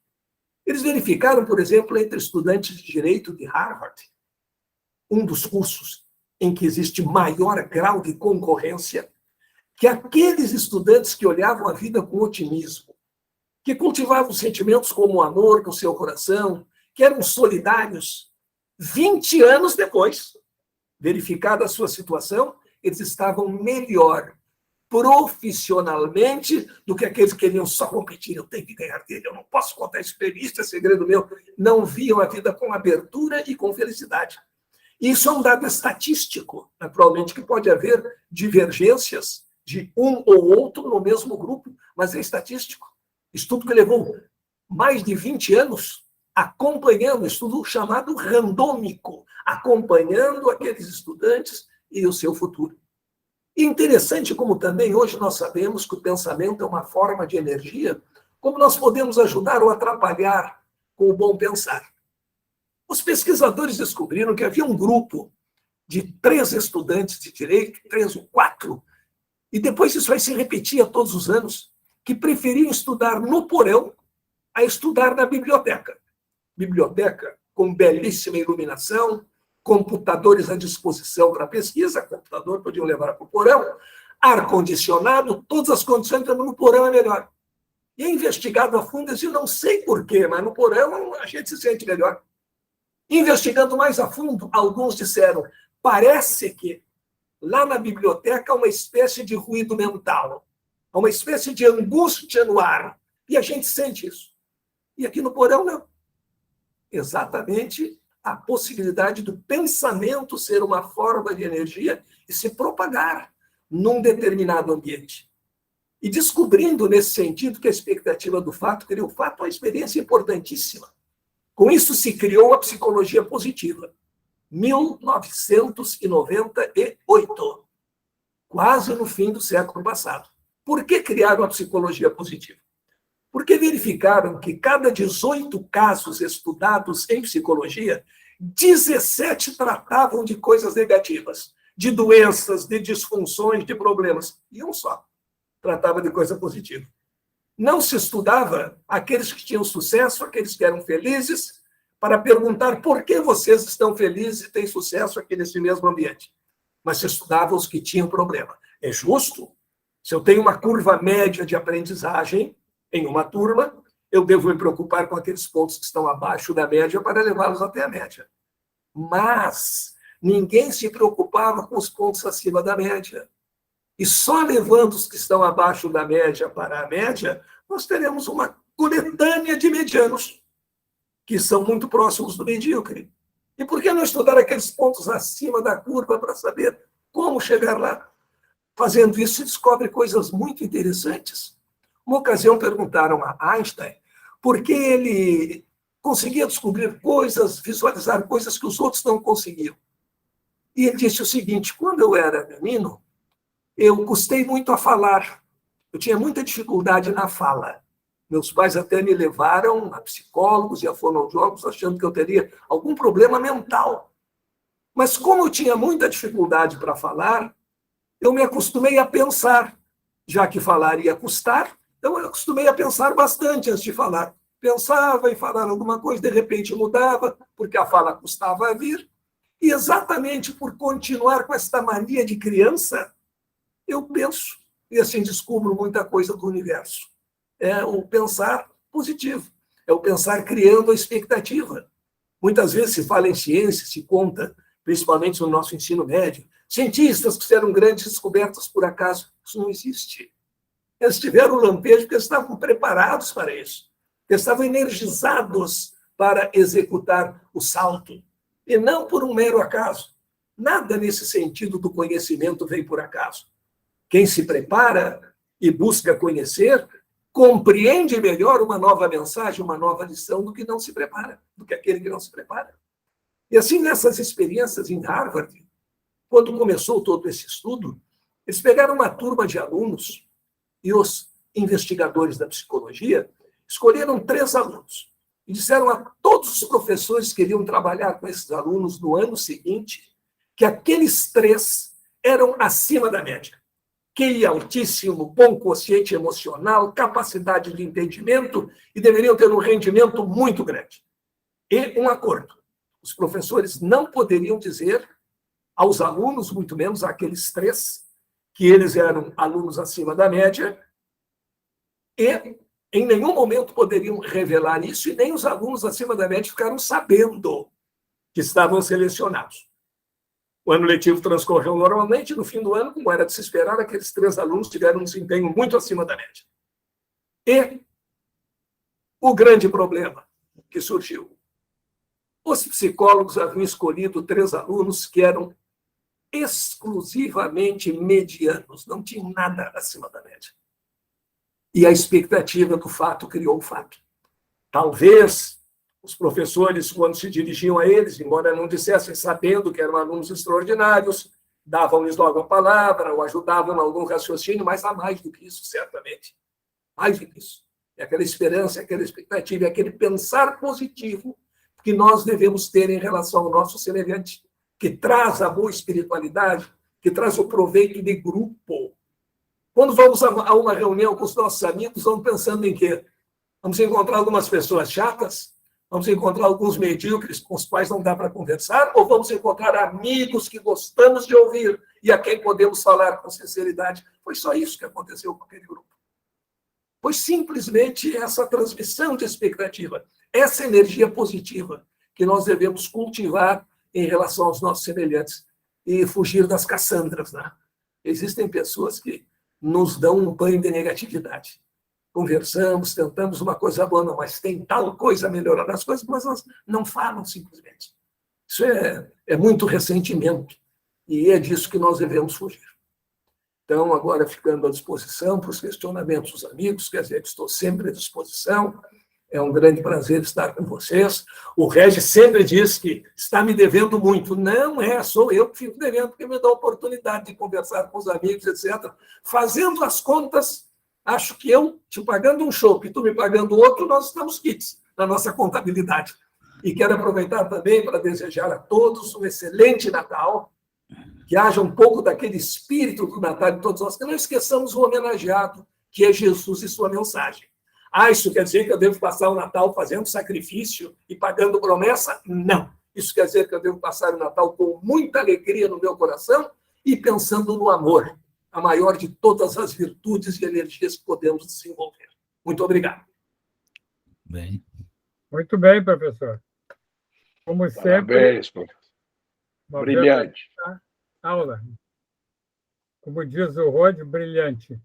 Eles verificaram, por exemplo, entre estudantes de direito de Harvard, um dos cursos em que existe maior grau de concorrência, que aqueles estudantes que olhavam a vida com otimismo, que cultivavam sentimentos como o amor no seu coração, que eram solidários, 20 anos depois, verificada a sua situação, eles estavam melhor profissionalmente do que aqueles que queriam só competir. Eu tenho que ganhar dele, eu não posso contar isso para ele, isso é segredo meu. Não viam a vida com abertura e com felicidade. Isso é um dado estatístico, naturalmente, que pode haver divergências de um ou outro no mesmo grupo, mas é estatístico. Estudo que levou mais de 20 anos acompanhando, estudo chamado randômico, acompanhando aqueles estudantes e o seu futuro. E interessante como também hoje nós sabemos que o pensamento é uma forma de energia, como nós podemos ajudar ou atrapalhar com o bom pensar. Os pesquisadores descobriram que havia um grupo de 3 estudantes de direito, 3 ou 4, e depois isso vai se repetir todos os anos, que preferiam estudar no porão a estudar na biblioteca. Biblioteca com belíssima iluminação, computadores à disposição para pesquisa, computador podiam levar para o porão, ar-condicionado, todas as condições no porão é melhor. E é investigado a fundo, eu não sei porquê, mas no porão a gente se sente melhor. Investigando mais a fundo, alguns disseram, parece que lá na biblioteca há uma espécie de ruído mental, há uma espécie de angústia no ar, e a gente sente isso. E aqui no porão, não. Exatamente a possibilidade do pensamento ser uma forma de energia e se propagar num determinado ambiente. E descobrindo, nesse sentido, que a expectativa do fato cria o fato, uma experiência importantíssima. Com isso se criou a psicologia positiva. 1998, quase no fim do século passado. Por que criaram a psicologia positiva? Porque verificaram que cada 18 casos estudados em psicologia, 17 tratavam de coisas negativas, de doenças, de disfunções, de problemas. E um só tratava de coisa positiva. Não se estudava aqueles que tinham sucesso, aqueles que eram felizes, para perguntar por que vocês estão felizes e têm sucesso aqui nesse mesmo ambiente. Mas se estudava os que tinham problema. É justo? Se eu tenho uma curva média de aprendizagem em uma turma, eu devo me preocupar com aqueles pontos que estão abaixo da média para levá-los até a média. Mas ninguém se preocupava com os pontos acima da média. E só levando os que estão abaixo da média para a média, nós teremos uma coletânea de medianos, que são muito próximos do medíocre. E por que não estudar aqueles pontos acima da curva para saber como chegar lá? Fazendo isso, se descobre coisas muito interessantes. Uma ocasião perguntaram a Einstein por que ele conseguia descobrir coisas, visualizar coisas que os outros não conseguiam. E ele disse o seguinte: quando eu era menino, eu custei muito a falar. Eu tinha muita dificuldade na fala. Meus pais até me levaram a psicólogos e a fonoaudiólogos, achando que eu teria algum problema mental. Mas como eu tinha muita dificuldade para falar, eu me acostumei a pensar. Já que falar ia custar, então eu acostumei a pensar bastante antes de falar. Pensava em falar alguma coisa, de repente mudava, porque a fala custava a vir. E exatamente por continuar com esta mania de criança, eu penso e assim descubro muita coisa do universo. É o pensar positivo, é o pensar criando a expectativa. Muitas vezes se fala em ciência, se conta, principalmente no nosso ensino médio, cientistas que fizeram grandes descobertas por acaso. Isso não existe. Eles tiveram o lampejo porque eles estavam preparados para isso. Eles estavam energizados para executar o salto, e não por um mero acaso. Nada nesse sentido do conhecimento vem por acaso. Quem se prepara e busca conhecer, compreende melhor uma nova mensagem, uma nova lição, do que não se prepara, do que aquele que não se prepara. E assim, nessas experiências em Harvard, quando começou todo esse estudo, eles pegaram uma turma de alunos e os investigadores da psicologia escolheram 3 alunos e disseram a todos os professores que iriam trabalhar com esses alunos no ano seguinte que aqueles 3 eram acima da média. QI altíssimo, bom quociente emocional, capacidade de entendimento e deveriam ter um rendimento muito grande. E um acordo. Os professores não poderiam dizer aos alunos, muito menos àqueles 3, que eles eram alunos acima da média, e em nenhum momento poderiam revelar isso, e nem os alunos acima da média ficaram sabendo que estavam selecionados. O ano letivo transcorreu normalmente, no fim do ano, como era de se esperar, aqueles 3 alunos tiveram um desempenho muito acima da média. E o grande problema que surgiu: os psicólogos haviam escolhido 3 alunos que eram exclusivamente medianos, não tinham nada acima da média. E a expectativa do fato criou o fato. Talvez os professores, quando se dirigiam a eles, embora não dissessem sabendo que eram alunos extraordinários, davam-lhes logo a palavra ou ajudavam em algum raciocínio, mas há mais do que isso, certamente. Mais do que isso. É aquela esperança, é aquela expectativa, é aquele pensar positivo que nós devemos ter em relação ao nosso semelhante, que traz a boa espiritualidade, que traz o proveito de grupo. Quando vamos a uma reunião com os nossos amigos, vamos pensando em quê? Vamos encontrar algumas pessoas chatas? Vamos encontrar alguns medíocres com os quais não dá para conversar? Ou vamos encontrar amigos que gostamos de ouvir e a quem podemos falar com sinceridade? Foi só isso que aconteceu com aquele grupo. Foi simplesmente essa transmissão de expectativa, essa energia positiva que nós devemos cultivar em relação aos nossos semelhantes e fugir das Cassandras, né? Existem pessoas que nos dão um banho de negatividade. Conversamos, tentamos uma coisa boa, não, mas tem tal coisa a melhorar as coisas, mas elas não falam simplesmente. Isso é muito ressentimento, e é disso que nós devemos fugir. Então, agora ficando à disposição para os questionamentos dos amigos, quer dizer, estou sempre à disposição, é um grande prazer estar com vocês. O Regis sempre diz que está me devendo muito. Não sou eu que fico devendo, porque me dá a oportunidade de conversar com os amigos, etc. Fazendo as contas, acho que eu te pagando um chopp e tu me pagando outro, nós estamos quites na nossa contabilidade. E quero aproveitar também para desejar a todos um excelente Natal, que haja um pouco daquele espírito do Natal de todos nós, que não esqueçamos o homenageado, que é Jesus e sua mensagem. Isso quer dizer que eu devo passar o Natal fazendo sacrifício e pagando promessa? Não. Isso quer dizer que eu devo passar o Natal com muita alegria no meu coração e pensando no amor, a maior de todas as virtudes e energias que podemos desenvolver. Muito obrigado. Bem. Muito bem, professor. Como sempre... Parabéns, professor. Brilhante. Aula. Como diz o Rod, brilhante.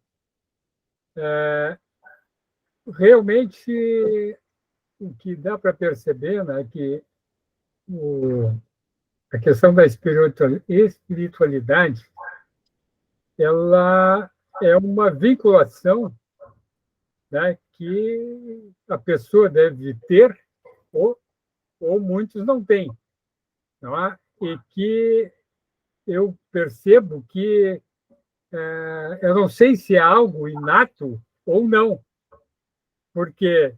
Realmente, o que dá para perceber, né, é que a questão da espiritualidade ela é uma vinculação, né, que a pessoa deve ter, ou muitos não têm, não é? E que eu percebo que eu não sei se é algo inato ou não, porque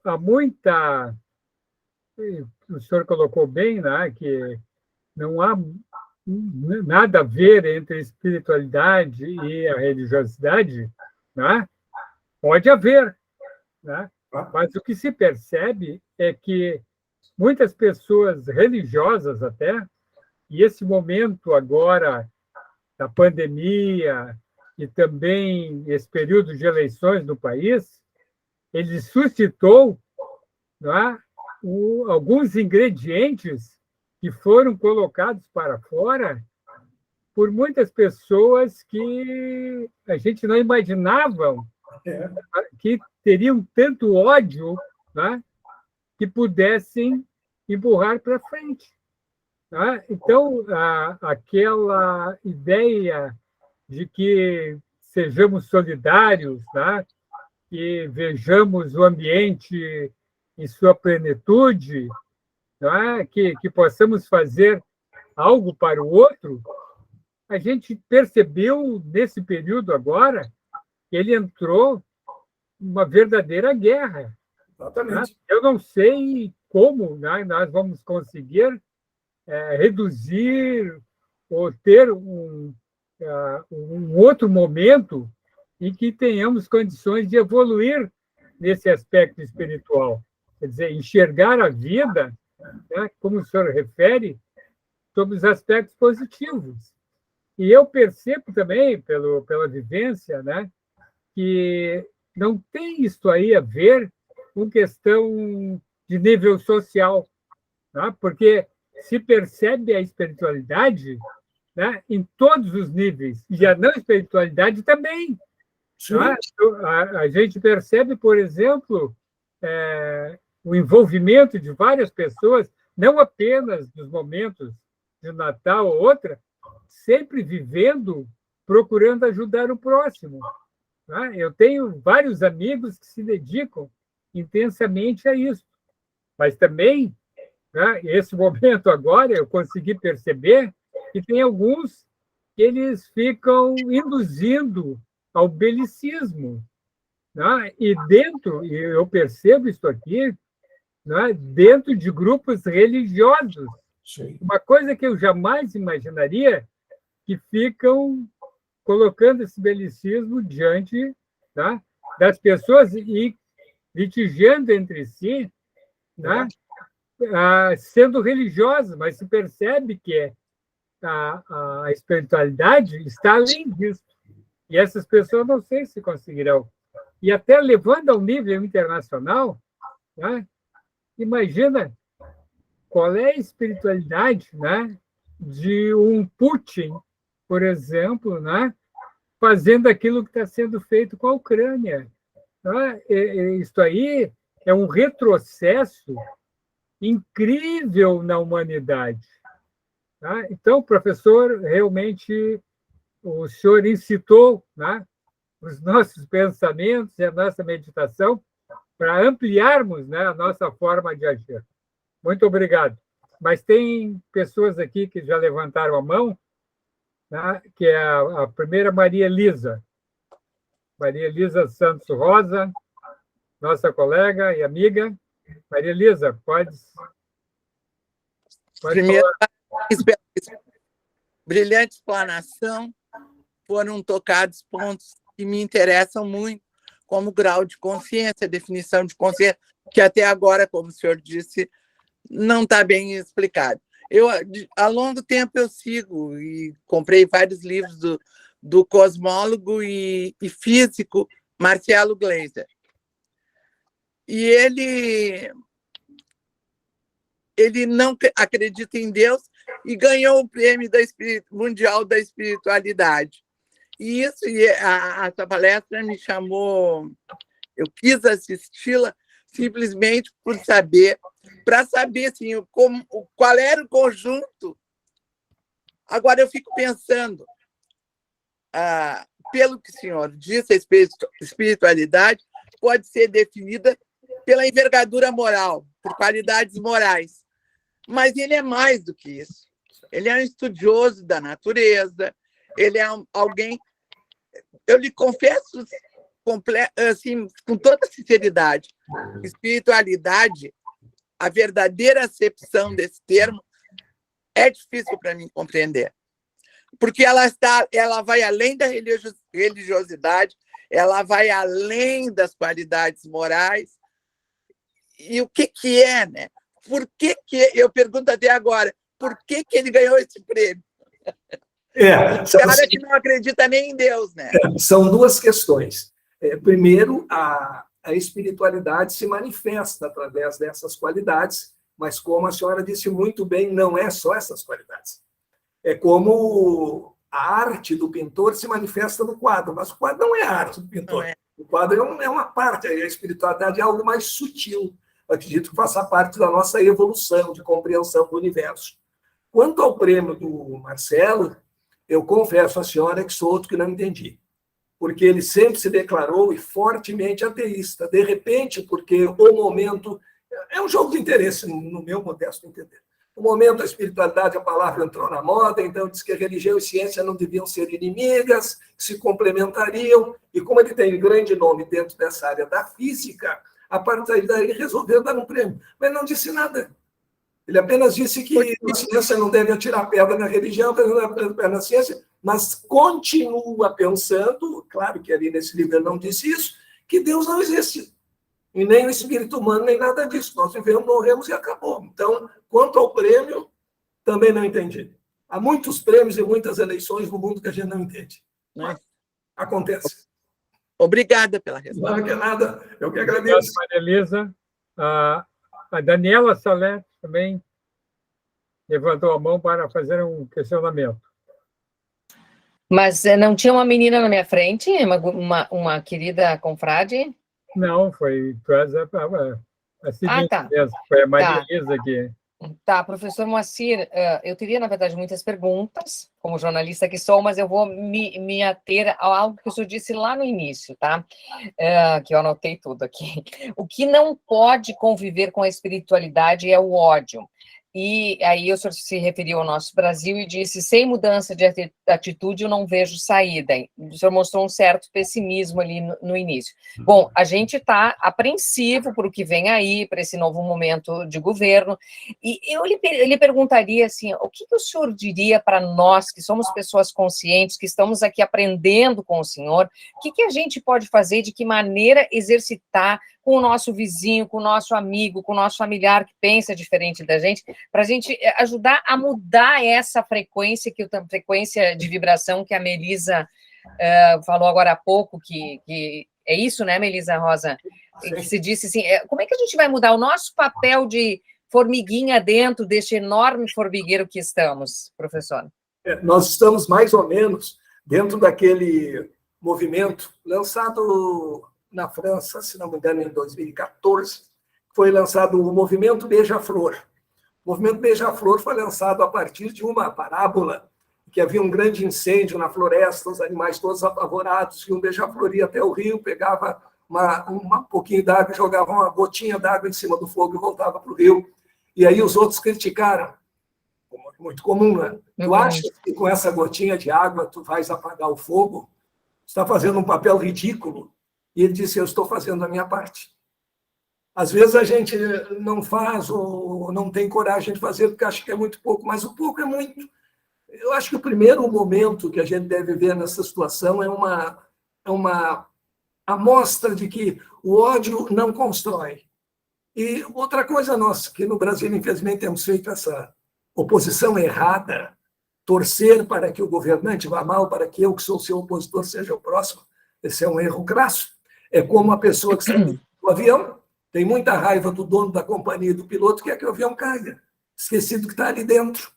há muita... O senhor colocou bem, né, que não há nada a ver entre a espiritualidade e a religiosidade, né? Pode haver, né? Mas o que se percebe é que muitas pessoas religiosas até, e esse momento agora da pandemia e também esse período de eleições no país, ele suscitou, né, alguns ingredientes que foram colocados para fora por muitas pessoas que a gente não imaginava que teriam tanto ódio, né, que pudessem empurrar para frente. Né? Então, aquela ideia de que sejamos solidários, né, e vejamos o ambiente em sua plenitude, né, que possamos fazer algo para o outro, a gente percebeu nesse período agora que ele entrou uma verdadeira guerra. Exatamente. Eu não sei como, né, nós vamos conseguir reduzir ou ter um outro momento em que tenhamos condições de evoluir nesse aspecto espiritual. Quer dizer, enxergar a vida, né, como o senhor refere, sob os aspectos positivos. E eu percebo também, pela vivência, né, que não tem isso aí a ver com questão de nível social, né? Porque se percebe a espiritualidade, né, em todos os níveis, e a não espiritualidade também. Né? A gente percebe, por exemplo, o envolvimento de várias pessoas, não apenas nos momentos de Natal ou outra, sempre vivendo, procurando ajudar o próximo. Né? Eu tenho vários amigos que se dedicam intensamente a isso. Mas também, né, esse momento agora, eu consegui perceber que tem alguns que eles ficam induzindo ao belicismo. Né? E eu percebo isso aqui, né, dentro de grupos religiosos. Sim. Uma coisa que eu jamais imaginaria, que ficam colocando esse belicismo diante, tá, das pessoas e litigiando entre si, né, sendo religiosos, mas se percebe que a espiritualidade está além disso. E essas pessoas não sei se conseguirão. E até levando ao nível internacional, né, imagina qual é a espiritualidade, né, de um Putin, por exemplo, né, fazendo aquilo que está sendo feito com a Ucrânia. Né? Isso aí é um retrocesso incrível na humanidade. Tá? Então, professor, realmente o senhor incitou, né, os nossos pensamentos e a nossa meditação para ampliarmos, né, a nossa forma de agir. Muito obrigado. Mas tem pessoas aqui que já levantaram a mão, né, que é a primeira Maria Elisa. Maria Elisa Santos Rosa, nossa colega e amiga. Maria Elisa, pode Primeiro, falar. brilhante explanação, foram tocados pontos que me interessam muito, como grau de consciência, definição de consciência, que até agora, como o senhor disse, não está bem explicado. Há longo tempo eu sigo e comprei vários livros do cosmólogo e físico Marcelo Gleiser. E ele não acredita em Deus e ganhou o prêmio mundial da espiritualidade. E isso, essa palestra me chamou, eu quis assisti-la simplesmente para saber assim, qual era o conjunto. Agora eu fico pensando, pelo que o senhor disse, a espiritualidade pode ser definida pela envergadura moral, por qualidades morais. Mas ele é mais do que isso. Ele é um estudioso da natureza, ele é alguém... Eu lhe confesso, assim, com toda sinceridade, espiritualidade, a verdadeira acepção desse termo, é difícil para mim compreender. Porque ela vai além da religiosidade, ela vai além das qualidades morais. E o que é, né? Por que eu pergunto até agora, por que ele ganhou esse prêmio? Cara que não acredita nem em Deus, né? São duas questões. Primeiro, a espiritualidade se manifesta através dessas qualidades, mas como a senhora disse muito bem, não é só essas qualidades. É como a arte do pintor se manifesta no quadro, mas o quadro não é a arte do pintor. O quadro é uma parte, a espiritualidade é algo mais sutil. Eu acredito que faça parte da nossa evolução de compreensão do universo. Quanto ao prêmio do Marcelo, eu confesso à senhora que sou outro que não entendi. Porque ele sempre se declarou e fortemente ateísta. De repente, porque o momento... É um jogo de interesse, no meu modesto entender. No momento, a espiritualidade, a palavra entrou na moda, então diz que a religião e ciência não deviam ser inimigas, se complementariam, e como ele tem grande nome dentro dessa área da física, a partir daí resolveu dar um prêmio. Mas não disse nada. Ele apenas disse que a ciência não deve atirar pedra na religião, pedra na ciência, mas continua pensando, claro que ali nesse livro ele não disse isso, que Deus não existe. E nem o espírito humano, nem nada disso. Nós vivemos, morremos e acabou. Então, quanto ao prêmio, também não entendi. Há muitos prêmios e muitas eleições no mundo que a gente não entende. Mas acontece. Obrigada pela resposta. Não, que é nada. Eu que agradeço. Obrigado, Maria Elisa. A Daniela Salete também levantou a mão para fazer um questionamento. Mas não tinha uma menina na minha frente, uma querida confrade? Não, foi a seguinte tá. mesmo, foi a Maria Elisa aqui. Tá, professor Moacir, eu teria, na verdade, muitas perguntas, como jornalista que sou, mas eu vou me ater a algo que o senhor disse lá no início, tá? Que eu anotei tudo aqui. O que não pode conviver com a espiritualidade é o ódio. E aí o senhor se referiu ao nosso Brasil e disse, sem mudança de atitude eu não vejo saída. O senhor mostrou um certo pessimismo ali no início. Bom, a gente está apreensivo por o que vem aí, para esse novo momento de governo, e eu lhe perguntaria assim, o que o senhor diria para nós, que somos pessoas conscientes, que estamos aqui aprendendo com o senhor, o que a gente pode fazer, de que maneira exercitar com o nosso vizinho, com o nosso amigo, com o nosso familiar que pensa diferente da gente, para a gente ajudar a mudar essa frequência, frequência de vibração que a Melisa falou agora há pouco, que é isso, né, Melisa Rosa? Que se disse assim, como é que a gente vai mudar o nosso papel de formiguinha dentro deste enorme formigueiro que estamos, professor? Nós estamos mais ou menos dentro daquele movimento lançado na França, se não me engano, em 2014, foi lançado o Movimento Beija-Flor. O Movimento Beija-Flor foi lançado a partir de uma parábola, que havia um grande incêndio na floresta, os animais todos apavorados, e um beija-flor ia até o rio, pegava um pouquinho d'água, jogava uma gotinha d'água em cima do fogo e voltava para o rio. E aí os outros criticaram, como é muito comum, né? Tu achas que com essa gotinha de água tu vais apagar o fogo? Está fazendo um papel ridículo. E ele disse, eu estou fazendo a minha parte. Às vezes a gente não faz ou não tem coragem de fazer porque acha que é muito pouco, mas o pouco é muito. Eu acho que o primeiro momento que a gente deve ver nessa situação é uma amostra de que o ódio não constrói. E outra coisa, nós, que no Brasil, infelizmente, temos feito essa oposição errada, torcer para que o governante vá mal, para que eu, que sou seu opositor, seja o próximo. Esse é um erro crasso. É como a pessoa que está no avião, tem muita raiva do dono da companhia e do piloto, que quer que o avião caia, esquecido que está ali dentro.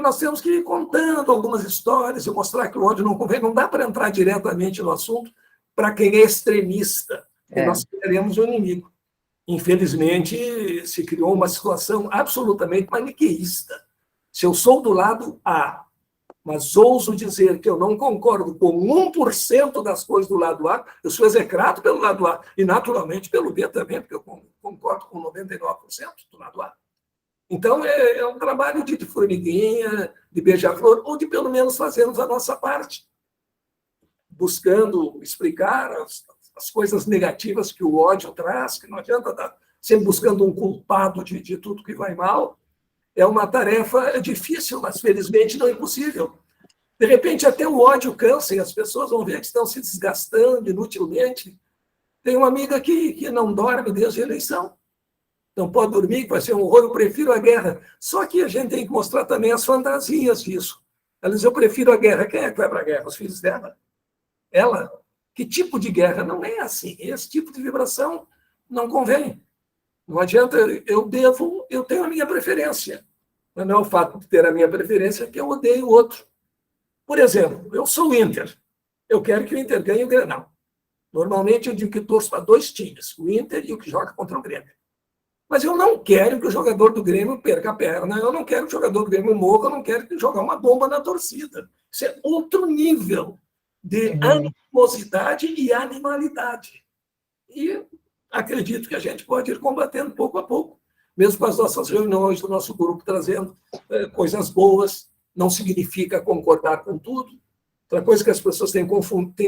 Nós temos que ir contando algumas histórias e mostrar que o ódio não convém. Não dá para entrar diretamente no assunto para quem é extremista. Nós queremos o inimigo. Infelizmente, se criou uma situação absolutamente maniqueísta. Se eu sou do lado A Mas ouso dizer que eu não concordo com 1% das coisas do lado A, eu sou execrado pelo lado A, e naturalmente pelo B também, porque eu concordo com 99% do lado A. Então, é um trabalho de formiguinha, de beija-flor, ou de pelo menos fazermos a nossa parte, buscando explicar as coisas negativas que o ódio traz, que não adianta estar sempre buscando um culpado de tudo que vai mal. É uma tarefa difícil, mas felizmente não impossível. De repente, até o ódio cansa e as pessoas vão ver que estão se desgastando inutilmente. Tem uma amiga que não dorme desde a eleição. Não pode dormir, vai ser um horror, eu prefiro a guerra. Só que a gente tem que mostrar também as fantasias disso. Ela diz, eu prefiro a guerra. Quem é que vai para a guerra? Os filhos dela? Ela? Que tipo de guerra? Não é assim. Esse tipo de vibração não convém. Não adianta, eu tenho a minha preferência. Mas não é o fato de ter a minha preferência que eu odeio o outro. Por exemplo, eu sou o Inter. Eu quero que o Inter ganhe o Grenal. Normalmente eu digo que torço para 2 times, o Inter e o que joga contra o Grêmio. Mas eu não quero que o jogador do Grêmio perca a perna, eu não quero que o jogador do Grêmio morra, eu não quero que jogar uma bomba na torcida. Isso é outro nível de animosidade e animalidade. E acredito que a gente pode ir combatendo pouco a pouco, mesmo com as nossas reuniões do nosso grupo trazendo coisas boas, não significa concordar com tudo. Outra coisa que as pessoas têm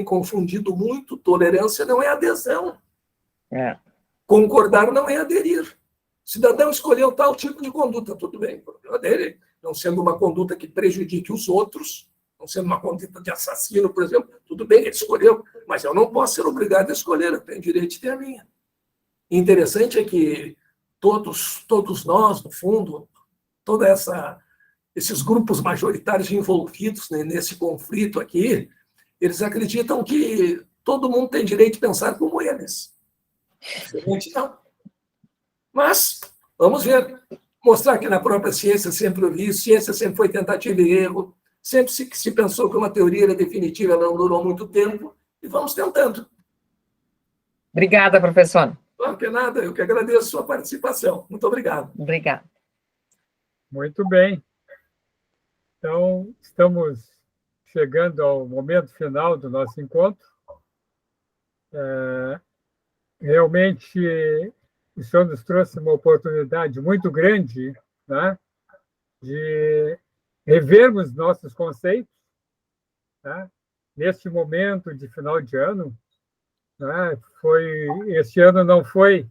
confundido muito, tolerância não é adesão. Concordar não é aderir. O cidadão escolheu tal tipo de conduta, tudo bem, o problema dele, não sendo uma conduta que prejudique os outros, não sendo uma conduta de assassino, por exemplo, tudo bem, ele escolheu, mas eu não posso ser obrigado a escolher, eu tenho direito de ter a minha. Interessante é que todos nós, no fundo, esses grupos majoritários envolvidos nesse conflito aqui, eles acreditam que todo mundo tem direito de pensar como eles. Diferente não. Mas, vamos ver, mostrar que na própria ciência sempre ouvi isso, ciência sempre foi tentativa e erro, sempre se pensou que uma teoria era definitiva, ela não durou muito tempo, e vamos tentando. Obrigada, professor. Não é nada, eu que agradeço a sua participação. Muito obrigado. Obrigada. Muito bem. Então, estamos chegando ao momento final do nosso encontro. Realmente, o senhor nos trouxe uma oportunidade muito grande, né, de revermos nossos conceitos, né, neste momento de final de ano. Né, este ano não foi,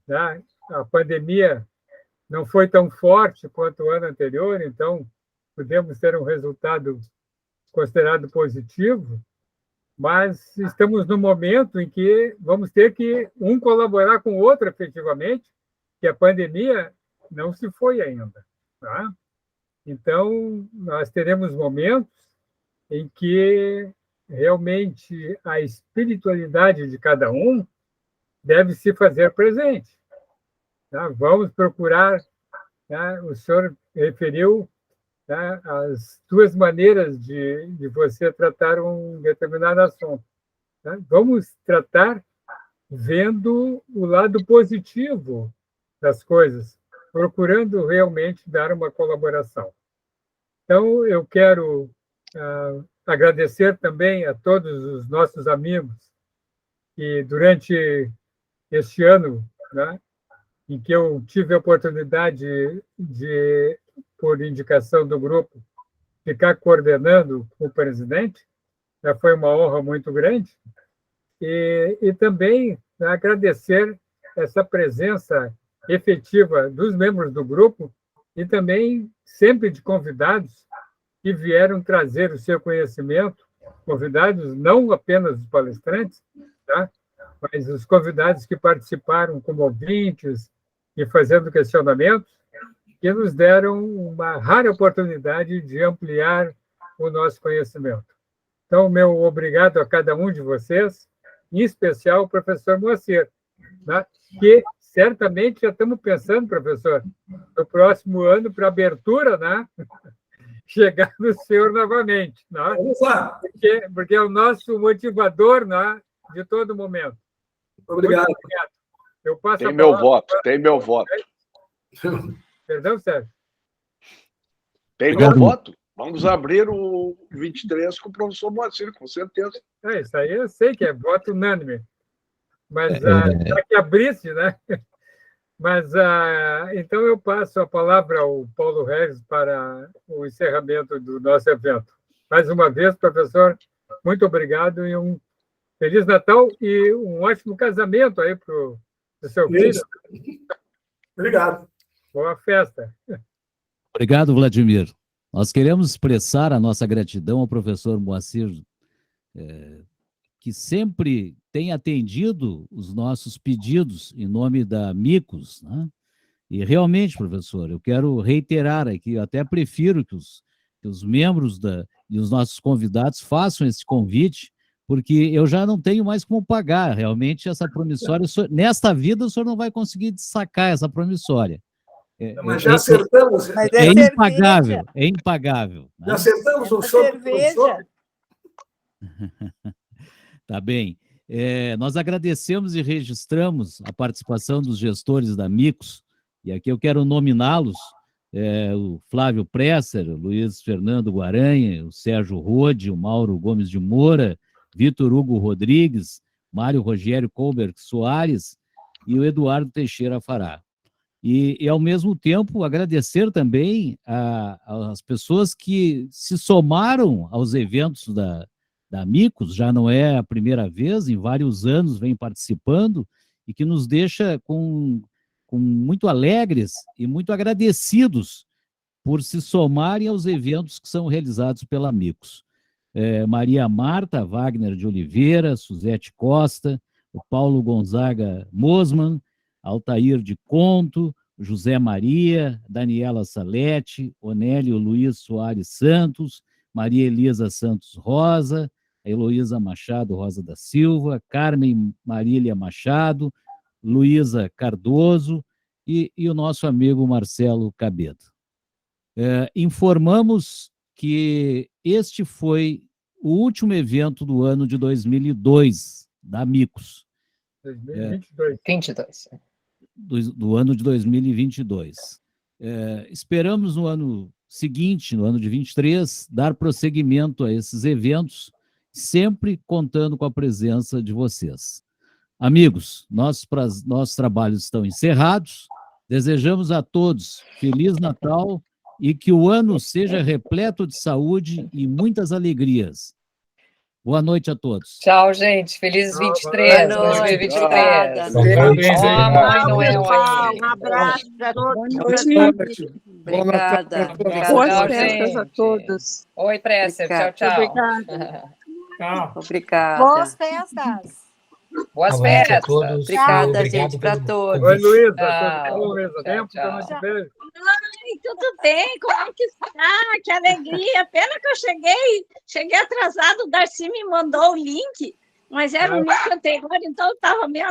né, a pandemia não foi tão forte quanto o ano anterior, então podemos ter um resultado considerado positivo, mas estamos no momento em que vamos ter que um colaborar com o outro efetivamente, que a pandemia não se foi ainda. Tá? Então, nós teremos momentos em que realmente a espiritualidade de cada um deve se fazer presente. Tá? Vamos procurar, tá? O senhor referiu, tá, as 2 maneiras de você tratar um determinado assunto. Tá? Vamos tratar vendo o lado positivo das coisas, procurando realmente dar uma colaboração. Então, eu quero agradecer também a todos os nossos amigos que, durante este ano, né, em que eu tive a oportunidade de, por indicação do grupo, ficar coordenando o presidente, já foi uma honra muito grande, e também agradecer essa presença efetiva dos membros do grupo e também sempre de convidados que vieram trazer o seu conhecimento, convidados não apenas os palestrantes, tá? Mas os convidados que participaram como ouvintes e fazendo questionamentos, que nos deram uma rara oportunidade de ampliar o nosso conhecimento. Então, meu obrigado a cada um de vocês, em especial o professor Moacir, né? Que certamente já estamos pensando, professor, no próximo ano, para abertura, né? Chegar no senhor novamente. Né? Vamos lá. Porque é o nosso motivador, né? De todo momento. Obrigado. Muito obrigado. Eu passo tem meu voto, tem meu voto. Perdão, Sérgio? Tem meu voto? Vamos abrir o 23 com o professor Moacir, com certeza. Isso aí eu sei que é voto unânime. Mas já que abrisse, né? Mas então eu passo a palavra ao Paulo Regis para o encerramento do nosso evento. Mais uma vez, professor, muito obrigado e um Feliz Natal e um ótimo casamento aí para o seu filho. Obrigado. Boa festa. Obrigado, Vladimir. Nós queremos expressar a nossa gratidão ao professor Moacir, que sempre tem atendido os nossos pedidos em nome da Micos, né? E realmente, professor, eu quero reiterar aqui, eu até prefiro que os membros e os nossos convidados façam esse convite, porque eu já não tenho mais como pagar realmente essa promissória. Nesta vida, o senhor não vai conseguir sacar essa promissória. Mas já acertamos. É impagável, é impagável. Né? Já acertamos um show. Tá bem. Nós agradecemos e registramos a participação dos gestores da Micos, e aqui eu quero nominá-los, o Flávio Presser, o Luiz Fernando Guaranha, o Sérgio Rode, o Mauro Gomes de Moura, Vitor Hugo Rodrigues, Mário Rogério Colbert Soares e o Eduardo Teixeira Fará. E, ao mesmo tempo, agradecer também às pessoas que se somaram aos eventos da Micos, já não é a primeira vez, em vários anos vem participando, e que nos deixa com muito alegres e muito agradecidos por se somarem aos eventos que são realizados pela Micos. Maria Marta Wagner de Oliveira, Suzete Costa, o Paulo Gonzaga Mosman, Altair de Conto, José Maria, Daniela Salete, Onélio Luiz Soares Santos, Maria Elisa Santos Rosa, Heloísa Machado Rosa da Silva, Carmen Marília Machado, Luísa Cardoso e o nosso amigo Marcelo Cabedo. Informamos que este foi o último evento do ano de 2002, da Micos. 2022. Do ano de 2022. Esperamos no ano seguinte, no ano de 23, dar prosseguimento a esses eventos, sempre contando com a presença de vocês. Amigos, nossos trabalhos estão encerrados. Desejamos a todos Feliz Natal e que o ano seja repleto de saúde e muitas alegrias. Boa noite a todos. Tchau, gente. Feliz 23, 2023. Mãe Noel. Um abraço a todos. Obrigada. Boas festas a todos. Oi, Presser. Tchau, tchau. Obrigada. Obrigada. Boas festas. Boas festas. Obrigada, gente, para todos. Oi, Luísa. Tempo que eu não te vejo. Ai, tudo bem? Como é que está? Que alegria. Pena que eu cheguei atrasado. O Darcy me mandou o link, mas era um link anterior, então eu estava meio